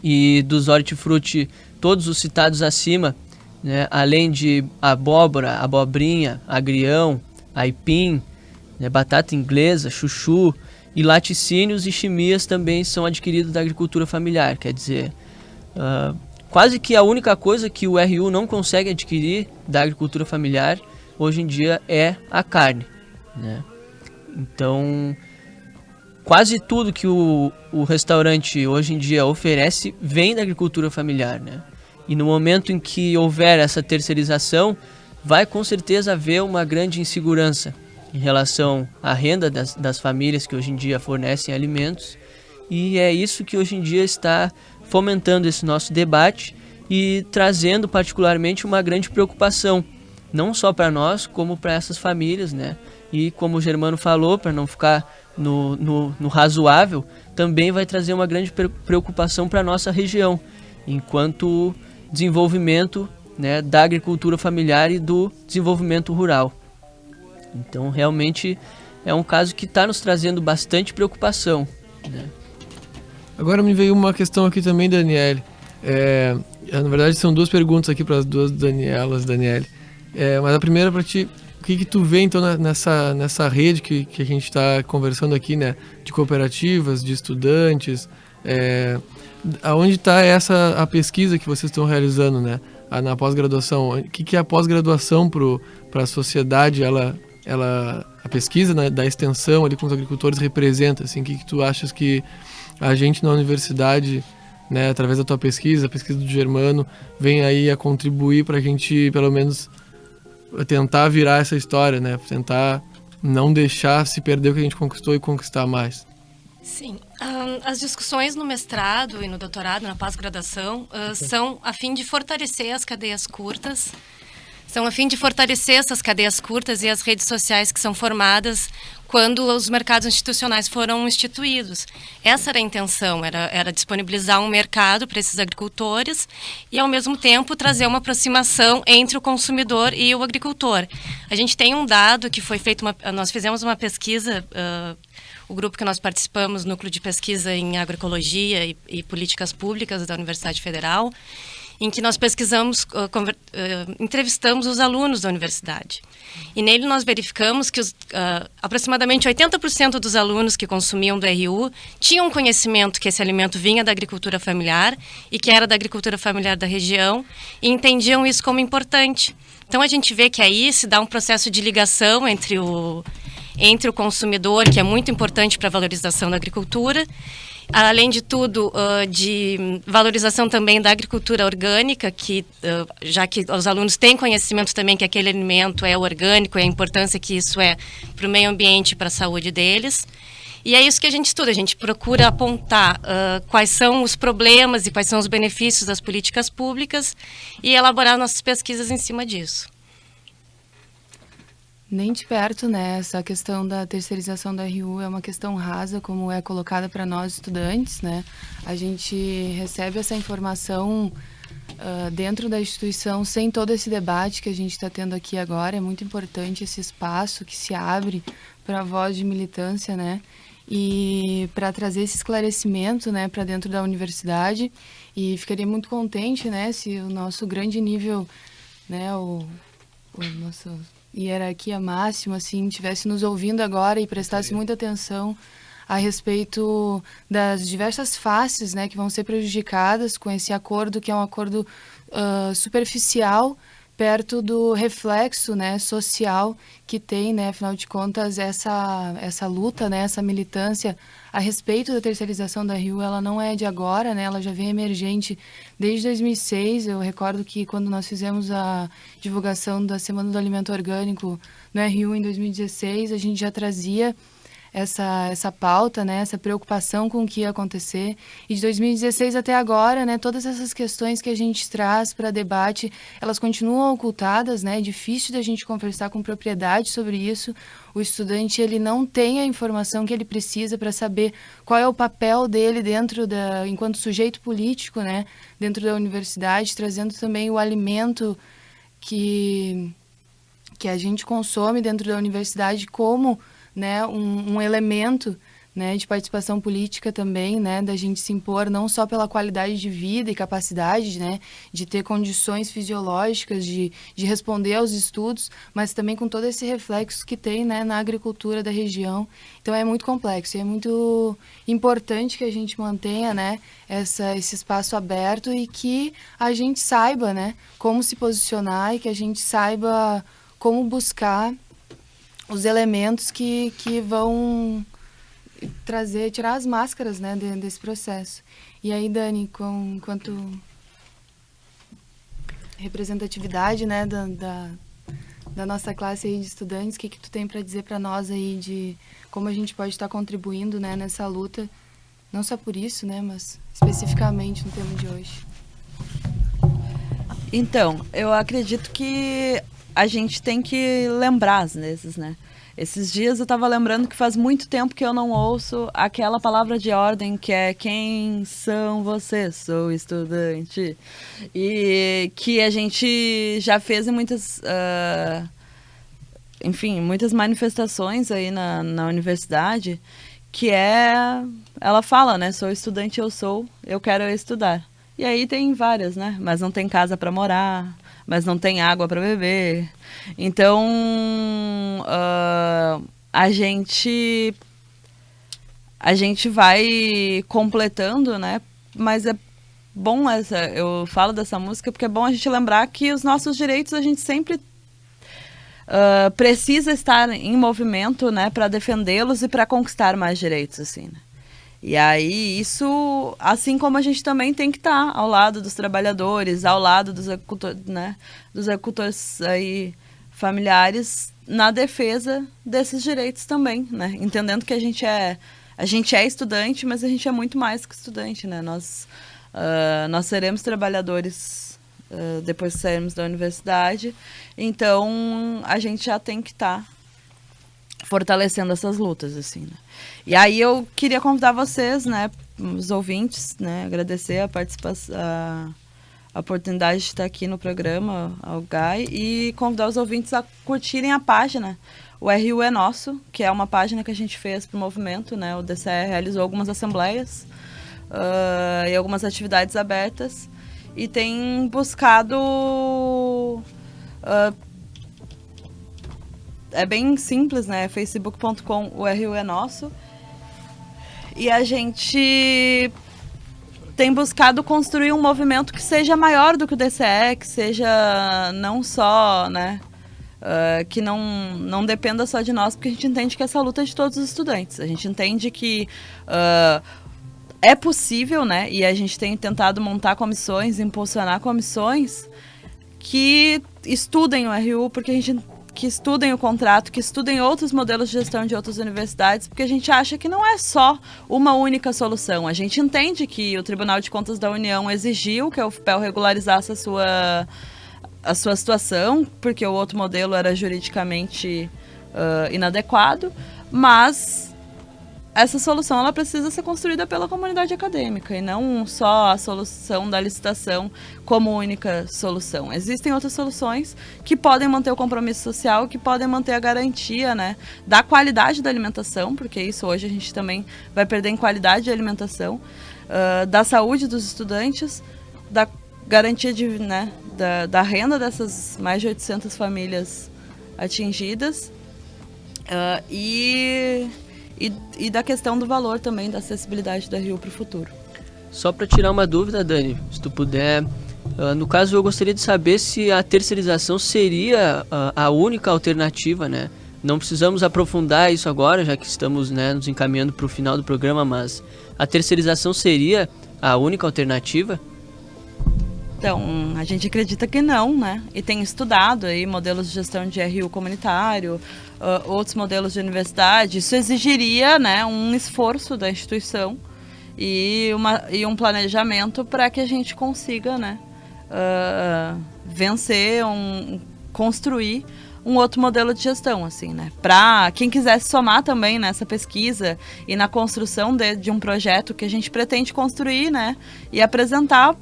E dos hortifruti, todos os citados acima, né, além de abóbora, abobrinha, agrião, aipim, né, batata inglesa, chuchu e laticínios e chimias também são adquiridos da agricultura familiar. Quer dizer, quase que a única coisa que o RU não consegue adquirir da agricultura familiar hoje em dia é a carne, né? Então, quase tudo que o restaurante hoje em dia oferece vem da agricultura familiar, né? E no momento em que houver essa terceirização, vai com certeza haver uma grande insegurança em relação à renda das famílias que hoje em dia fornecem alimentos. E é isso que hoje em dia está fomentando esse nosso debate e trazendo particularmente uma grande preocupação, não só para nós, como para essas famílias, né? E como o Germano falou, para não ficar no razoável, também vai trazer uma grande preocupação para a nossa região, enquanto desenvolvimento, né, da agricultura familiar e do desenvolvimento rural. Então, realmente, é um caso que está nos trazendo bastante preocupação, né? Agora me veio uma questão aqui também, Daniele. Na verdade, são 2 perguntas aqui para as 2 Danielas, Daniele. Mas a primeira para ti, o que tu vê então nessa rede que a gente está conversando aqui, né, de cooperativas, de estudantes, aonde está a pesquisa que vocês estão realizando, né, na pós-graduação? O que é a pós-graduação para a sociedade? A pesquisa, né, da extensão ali com os agricultores representa, assim, o que tu achas que a gente na universidade, né, através da tua pesquisa, a pesquisa do Germano, vem aí a contribuir para a gente, pelo menos, tentar virar essa história, né? Tentar não deixar se perder o que a gente conquistou e conquistar mais. Sim, as discussões no mestrado e no doutorado, na pós-graduação, são a fim de fortalecer as cadeias curtas, são a fim de fortalecer essas cadeias curtas e as redes sociais que são formadas quando os mercados institucionais foram instituídos. Essa era a intenção, era disponibilizar um mercado para esses agricultores e, ao mesmo tempo, trazer uma aproximação entre o consumidor e o agricultor. A gente tem um dado que foi feito, nós fizemos uma pesquisa, o grupo que nós participamos, Núcleo de Pesquisa em Agroecologia e Políticas Públicas da Universidade Federal, em que nós pesquisamos, entrevistamos os alunos da universidade. E nele nós verificamos que aproximadamente 80% dos alunos que consumiam do RU tinham conhecimento que esse alimento vinha da agricultura familiar e que era da agricultura familiar da região e entendiam isso como importante. Então a gente vê que aí se dá um processo de ligação entre o consumidor, que é muito importante para a valorização da agricultura, além de tudo, de valorização também da agricultura orgânica, que, já que os alunos têm conhecimento também que aquele alimento é orgânico e a importância que isso é para o meio ambiente e para a saúde deles. E é isso que a gente estuda, a gente procura apontar quais são os problemas e quais são os benefícios das políticas públicas e elaborar nossas pesquisas em cima disso. Nem de perto, né? Essa questão da terceirização da RU é uma questão rasa, como é colocada para nós estudantes, né? A gente recebe essa informação dentro da instituição sem todo esse debate que a gente está tendo aqui agora. É muito importante esse espaço que se abre para a voz de militância, né? E para trazer esse esclarecimento, né, para dentro da universidade. E ficaria muito contente, né, se o nosso grande nível, né, o nosso hierarquia máxima, assim, estivesse nos ouvindo agora e prestasse muita atenção a respeito das diversas faces, né, que vão ser prejudicadas com esse acordo, que é um acordo superficial, perto do reflexo, né, social que tem, né, afinal de contas, essa luta, né, essa militância a respeito da terceirização da RU, ela não é de agora, né, ela já vem emergente desde 2006. Eu recordo que quando nós fizemos a divulgação da Semana do Alimento Orgânico no RU em 2016, a gente já trazia essa pauta, né, essa preocupação com o que ia acontecer. E de 2016 até agora, né, todas essas questões que a gente traz para debate, elas continuam ocultadas, né, é difícil da gente conversar com propriedade sobre isso. O estudante, ele não tem a informação que ele precisa para saber qual é o papel dele enquanto sujeito político, né, dentro da universidade, trazendo também o alimento que a gente consome dentro da universidade como, né, um elemento, né, de participação política também, né, da gente se impor não só pela qualidade de vida e capacidade, né, de ter condições fisiológicas de responder aos estudos, mas também com todo esse reflexo que tem, né, na agricultura da região. Então é muito complexo e é muito importante que a gente mantenha, né, esse espaço aberto e que a gente saiba, né, como se posicionar e que a gente saiba como buscar os elementos que vão tirar as máscaras, né, desse processo. E aí, Dani, quanto representatividade, né, da nossa classe aí de estudantes, o que tu tem para dizer para nós aí de como a gente pode estar contribuindo, né, nessa luta, não só por isso, né, mas especificamente no tema de hoje? Então, eu acredito que a gente tem que lembrar às vezes, né? Esses dias eu estava lembrando que faz muito tempo que eu não ouço aquela palavra de ordem que é: quem são vocês? Sou estudante. E que a gente já fez em muitas, muitas manifestações aí na universidade, que ela fala, né? Sou estudante, eu quero estudar. E aí tem várias, né? Mas não tem casa para morar, mas não tem água para beber. Então, a gente vai completando, né? Mas é bom eu falo dessa música porque é bom a gente lembrar que os nossos direitos a gente sempre precisa estar em movimento, né? Para defendê-los e para conquistar mais direitos, assim, né? E aí, isso, assim como a gente também tem que estar ao lado dos trabalhadores, ao lado dos agricultores, né? Dos agricultores aí familiares na defesa desses direitos também, né? Entendendo que a gente é estudante, mas a gente é muito mais que estudante, né? Nós seremos trabalhadores depois que sairmos da universidade, então a gente já tem que estar fortalecendo essas lutas, assim, né? E aí eu queria convidar vocês, né, os ouvintes, né, agradecer a participação, a oportunidade de estar aqui no programa, ao GAI, e convidar os ouvintes a curtirem a página, o RU é Nosso, que é uma página que a gente fez para o movimento, né? O DCE realizou algumas assembleias e algumas atividades abertas, e tem buscado... é bem simples, né? facebook.com, o RU é Nosso. E a gente tem buscado construir um movimento que seja maior do que o DCE, que seja não só, né? Que não dependa só de nós, porque a gente entende que essa luta é de todos os estudantes. A gente entende que é possível, né? E a gente tem tentado montar comissões, impulsionar comissões que estudem o RU, porque que estudem o contrato, que estudem outros modelos de gestão de outras universidades, porque a gente acha que não é só uma única solução. A gente entende que o Tribunal de Contas da União exigiu que a UFPEL regularizasse a sua situação, porque o outro modelo era juridicamente inadequado, mas essa solução ela precisa ser construída pela comunidade acadêmica e não só a solução da licitação como única solução. Existem outras soluções que podem manter o compromisso social, que podem manter a garantia, né, da qualidade da alimentação, porque isso hoje a gente também vai perder em qualidade de alimentação, da saúde dos estudantes, da garantia da renda dessas mais de 800 famílias atingidas e da questão do valor também, da acessibilidade da RU para o futuro. Só para tirar uma dúvida, Dani, se tu puder, no caso eu gostaria de saber se a terceirização seria a única alternativa, né? Não precisamos aprofundar isso agora, já que estamos, né, nos encaminhando para o final do programa, mas a terceirização seria a única alternativa? Então, a gente acredita que não, né? E tem estudado aí modelos de gestão de RU comunitário, outros modelos de universidade. Isso exigiria, né, um esforço da instituição e um planejamento para que a gente consiga, né, vencer, construir um outro modelo de gestão, assim, né? Para quem quisesse somar também nessa pesquisa e na construção de um projeto que a gente pretende construir, né, e apresentar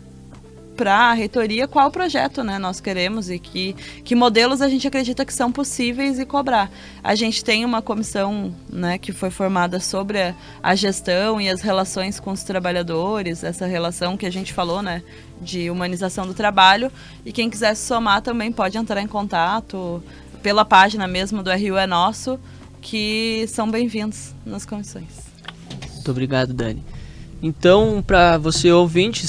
para a reitoria qual projeto, né, nós queremos e que modelos a gente acredita que são possíveis e cobrar. A gente tem uma comissão, né, que foi formada sobre a gestão e as relações com os trabalhadores, essa relação que a gente falou, né, de humanização do trabalho, e quem quiser se somar também pode entrar em contato pela página mesmo do RU é Nosso, que são bem-vindos nas comissões. Muito obrigado, Dani. Então, para você ouvinte,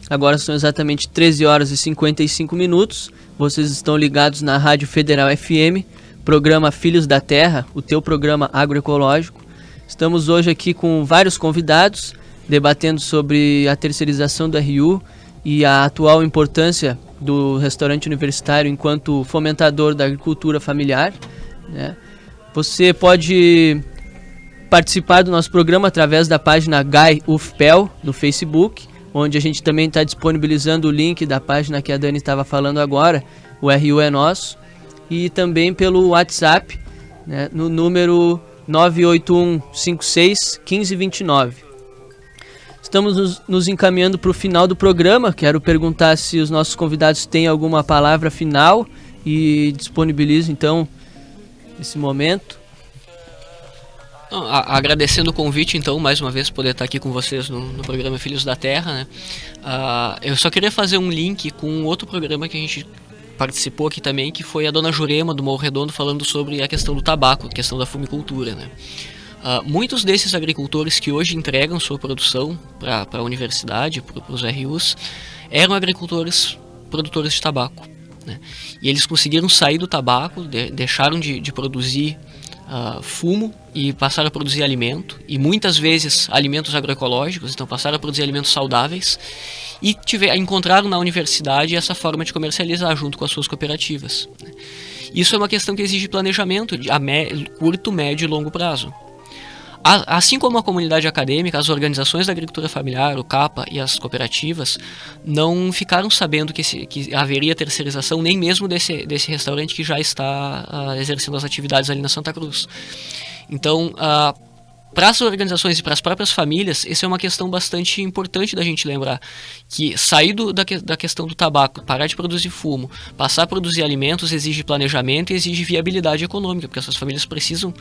agora são exatamente 13 horas e 55 minutos. Vocês estão ligados na Rádio Federal FM, programa Filhos da Terra, o teu programa agroecológico. Estamos hoje aqui com vários convidados, debatendo sobre a terceirização do RU e a atual importância do restaurante universitário enquanto fomentador da agricultura familiar, né? Você pode participar do nosso programa através da página GAI UFPEL no Facebook, onde a gente também está disponibilizando o link da página que a Dani estava falando agora, o RU é Nosso, e também pelo WhatsApp, né, no número 981561529. Estamos nos encaminhando para o final do programa. Quero perguntar se os nossos convidados têm alguma palavra final e disponibilizo então esse momento. Agradecendo o convite, então, mais uma vez, poder estar aqui com vocês no programa Filhos da Terra, né? Eu só queria fazer um link com outro programa que a gente participou aqui também, que foi a Dona Jurema, do Morro Redondo, falando sobre a questão do tabaco, a questão da fumicultura, né? Muitos desses agricultores que hoje entregam sua produção para a universidade, para os RUs, eram agricultores produtores de tabaco, né? E eles conseguiram sair do tabaco, deixaram de produzir fumo e passaram a produzir alimento, e muitas vezes alimentos agroecológicos, então passaram a produzir alimentos saudáveis, e encontraram na universidade essa forma de comercializar junto com as suas cooperativas, né? Isso é uma questão que exige planejamento a curto, médio e longo prazo. Assim como a comunidade acadêmica, as organizações da agricultura familiar, o CAPA e as cooperativas não ficaram sabendo que haveria terceirização nem mesmo desse restaurante que já está exercendo as atividades ali na Santa Cruz. Então, para as organizações e para as próprias famílias, essa é uma questão bastante importante da gente lembrar, que sair da questão do tabaco, parar de produzir fumo, passar a produzir alimentos exige planejamento e exige viabilidade econômica, porque essas famílias precisam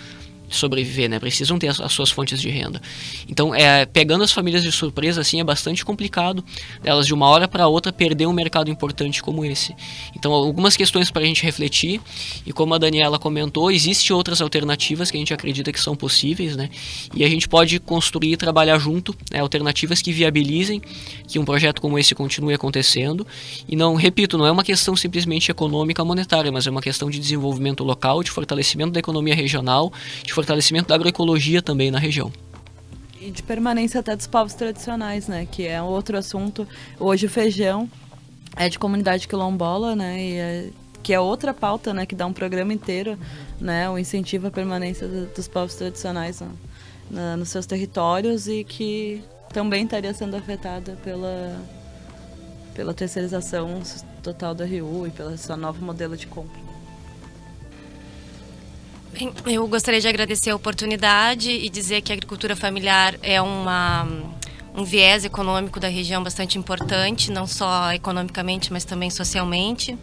sobreviver, né? Precisam ter as suas fontes de renda. Então, pegando as famílias de surpresa, assim, é bastante complicado elas de uma hora para outra perder um mercado importante como esse. Então, algumas questões para a gente refletir, e como a Daniela comentou, existem outras alternativas que a gente acredita que são possíveis, né? E a gente pode construir e trabalhar junto, né, alternativas que viabilizem que um projeto como esse continue acontecendo. E não, repito, não é uma questão simplesmente econômica monetária, mas é uma questão de desenvolvimento local, de fortalecimento da economia regional, de fortalecimento da agroecologia também na região. E de permanência até dos povos tradicionais, né? Que é outro assunto. Hoje o feijão é de comunidade quilombola, né? Que é outra pauta, né? Que dá um programa inteiro, né? O incentivo à permanência dos povos tradicionais nos seus territórios e que também estaria sendo afetada pela terceirização total da RU e pelo seu novo modelo de compra. Bem, eu gostaria de agradecer a oportunidade e dizer que a agricultura familiar é um viés econômico da região bastante importante, não só economicamente, mas também socialmente,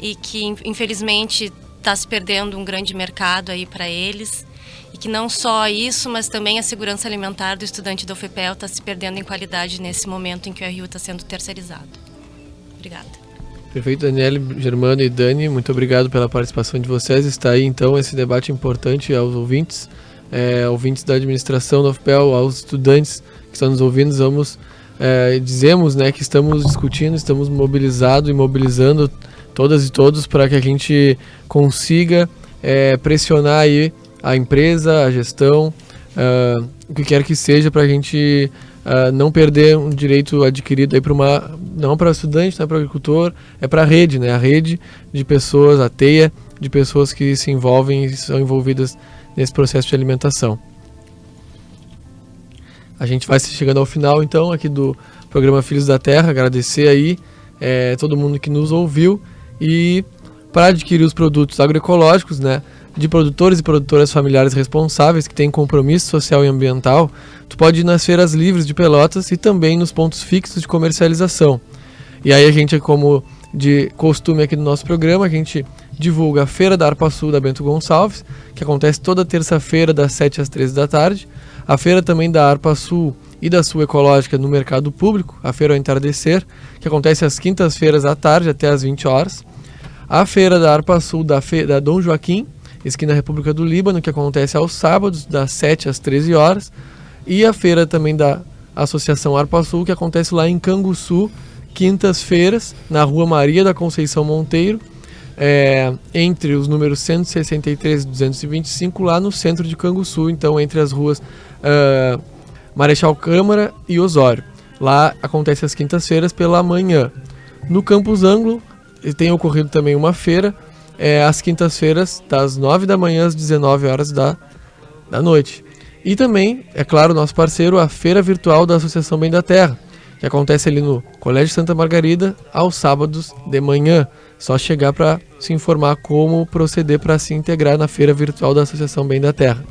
e que infelizmente está se perdendo um grande mercado aí para eles, e que não só isso, mas também a segurança alimentar do estudante da UFPEL está se perdendo em qualidade nesse momento em que o RU está sendo terceirizado. Obrigada. Perfeito, Daniele, Germano e Dani, muito obrigado pela participação de vocês. Está aí então esse debate importante aos ouvintes, ouvintes da administração da UFPEL, aos estudantes que estão nos ouvindo. Dizemos, né, que estamos discutindo, estamos mobilizados e mobilizando todas e todos para que a gente consiga pressionar aí a empresa, a gestão, o que quer que seja, para a gente não perder um direito adquirido aí não para o estudante, não é para o agricultor, é para a rede, né? A rede de pessoas, a teia de pessoas que se envolvem e são envolvidas nesse processo de alimentação. A gente vai chegando ao final, então, aqui do programa Filhos da Terra. Agradecer aí todo mundo que nos ouviu, e para adquirir os produtos agroecológicos, né, de produtores e produtoras familiares responsáveis que têm compromisso social e ambiental, tu pode ir nas feiras livres de Pelotas e também nos pontos fixos de comercialização. E aí a gente, como de costume aqui no nosso programa, a gente divulga a Feira da Arpa Sul da Bento Gonçalves, que acontece toda terça-feira das 7 às 13 da tarde. A feira também da Arpa Sul e da Sul Ecológica no mercado público, a Feira ao Entardecer, que acontece às quintas-feiras à tarde até às 20 horas. A Feira da Arpa Sul da Dom Joaquim, esquina República do Líbano, que acontece aos sábados, das 7 às 13 horas. E a feira também da Associação Arpa Sul, que acontece lá em Canguçu, quintas-feiras, na Rua Maria da Conceição Monteiro, entre os números 163 e 225, lá no centro de Canguçu, então entre as ruas Marechal Câmara e Osório. Lá acontece às quintas-feiras pela manhã. No Campus Anglo tem ocorrido também uma feira, às quintas-feiras, das 9 da manhã às 19 horas da noite. E também, é claro, nosso parceiro, a Feira Virtual da Associação Bem da Terra, que acontece ali no Colégio Santa Margarida, aos sábados de manhã. Só chegar para se informar como proceder para se integrar na Feira Virtual da Associação Bem da Terra.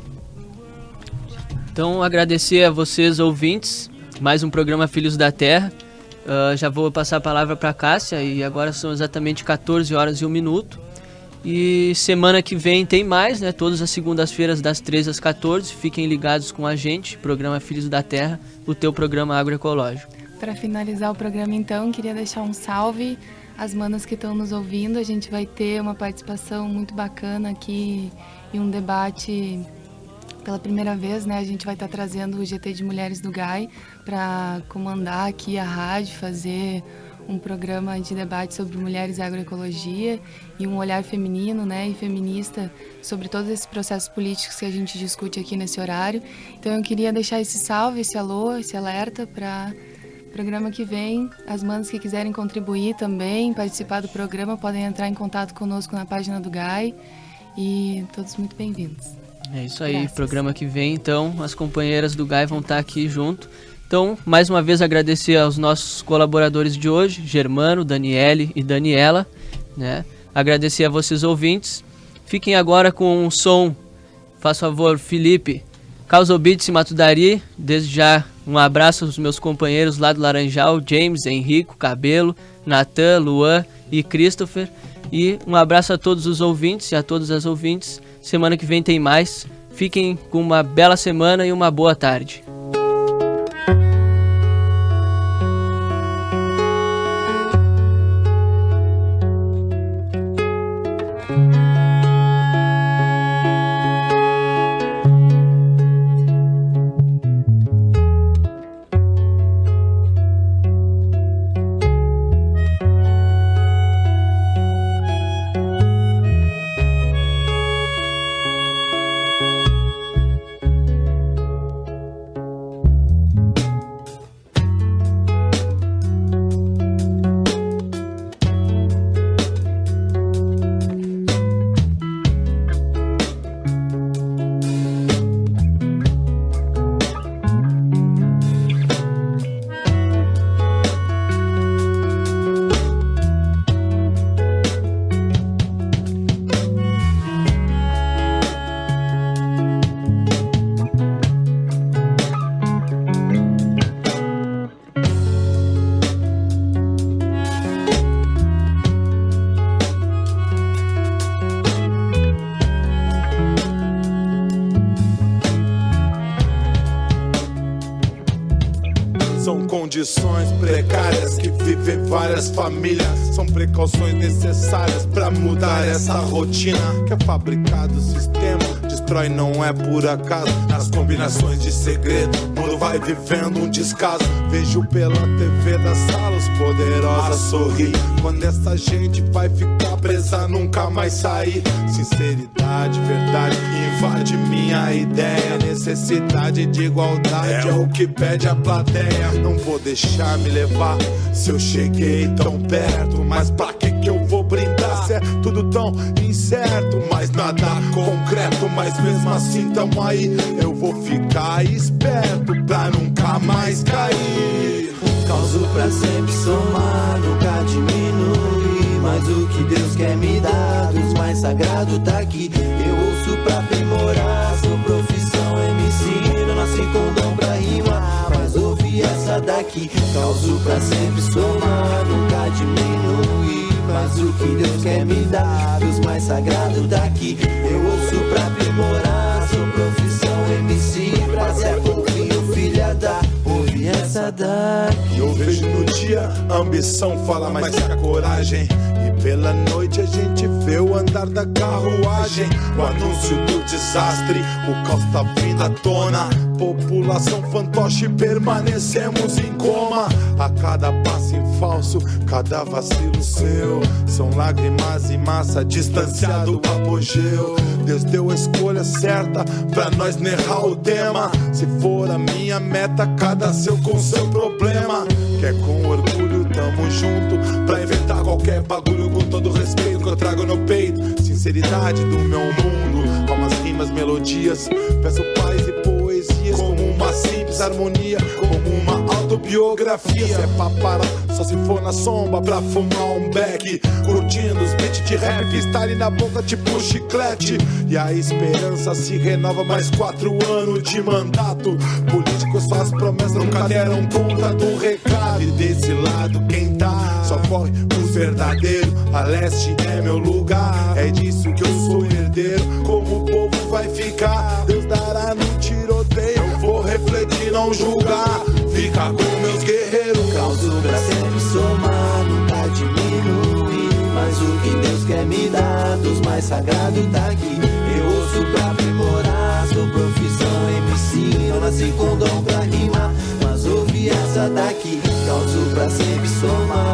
Então, agradecer a vocês, ouvintes, mais um programa Filhos da Terra. Já vou passar a palavra para a Cássia, e agora são exatamente 14 horas e 1 minuto. E semana que vem tem mais, né? Todas as segundas-feiras das 13 às 14. Fiquem ligados com a gente, programa Filhos da Terra, o teu programa agroecológico. Para finalizar o programa, então, queria deixar um salve às manas que estão nos ouvindo. A gente vai ter uma participação muito bacana aqui e um debate pela primeira vez, né? A gente vai estar trazendo o GT de Mulheres do GAI para comandar aqui a rádio, fazer um programa de debate sobre mulheres e agroecologia e um olhar feminino, né, e feminista sobre todos esses processos políticos que a gente discute aqui nesse horário. Então eu queria deixar esse salve, esse alô, esse alerta para Programa que vem, as manas que quiserem contribuir também, participar do programa, podem entrar em contato conosco na página do GAI. E todos muito bem-vindos. É isso aí, Graças. Programa que vem, então, as companheiras do GAI vão estar aqui junto. Então, mais uma vez agradecer aos nossos colaboradores de hoje, Germano, Daniele e Daniela, né? Agradecer a vocês ouvintes. Fiquem agora com um som, faz favor, Felipe, Causa Beats e Matudari. Desde já, um abraço aos meus companheiros lá do Laranjal, James, Henrico, Cabelo, Natan, Luan e Christopher. E um abraço a todos os ouvintes e a todas as ouvintes. Semana que vem tem mais. Fiquem com uma bela semana e uma boa tarde. São condições precárias que vivem várias famílias. São precauções necessárias pra mudar essa rotina que é fabricado o sistema. Destrói, não é por acaso. Nas combinações de segredo, o mundo vai vivendo um descaso. Vejo pela TV da sala os poderosos sorrir. Quando essa gente vai ficar presa, nunca mais sair. Sinceridade, verdade, invade minha ideia. Necessidade de igualdade é o que pede a plateia. Não vou deixar me levar se eu cheguei tão perto. Mas pra que eu vou brindar se é tudo tão incerto? Mas nada concreto, mas mesmo assim tamo aí. Eu vou ficar esperto pra nunca mais cair. Causo pra sempre somar, nunca diminuir. Mas o que Deus quer me dar, dos mais sagrado tá aqui. Eu ouço pra aprimorar, sou profissão MC. Não nasci com dom pra rimar, mas ouvi essa daqui. Causo pra sempre somar, nunca diminuir. Mas o que Deus quer me dar, dos mais sagrado tá aqui. Eu ouço pra aprimorar, sou profissão MC. Pra ser pouquinho, filha da, ouvi essa daqui. Eu vejo no dia a ambição fala mais que a coragem. E pela noite a gente vê o andar da carruagem. O anúncio do desastre, o caos tá vindo à tona. População fantoche, permanecemos em coma. A cada passo em falso, cada vacilo seu. São lágrimas em massa, distanciado do apogeu. Deus deu a escolha certa pra nós não errar o tema. Se for a minha meta, cada seu com seu problema. Quer com orgulho, tamo junto pra inventar qualquer bagulho com todo o respeito que eu trago no peito. Sinceridade do meu mundo, almas, rimas, melodias. Peço paz e poesias como uma simples harmonia, como uma autobiografia. Se é pra parar, só se for na sombra pra fumar um beck. Curtindo os beats de rap, freestyle na boca tipo chiclete. E a esperança se renova mais 4 anos de mandato. Políticos só as promessas nunca deram conta do recado. E desse lado quem tá só corre os verdadeiros. A leste é meu lugar, é disso que eu sou herdeiro. Como o povo vai ficar, Deus dará no tiroteio. Eu vou refletir, não julgar, fica com meus guerreiros. Causo pra sempre somar, nunca diminuir. Mas o que Deus quer me dar, dos mais sagrado tá aqui. Eu ouço pra aprimorar, sou profissão MC. Não nasci com dom pra rimar, mas ouvi essa daqui. Causo pra sempre somar,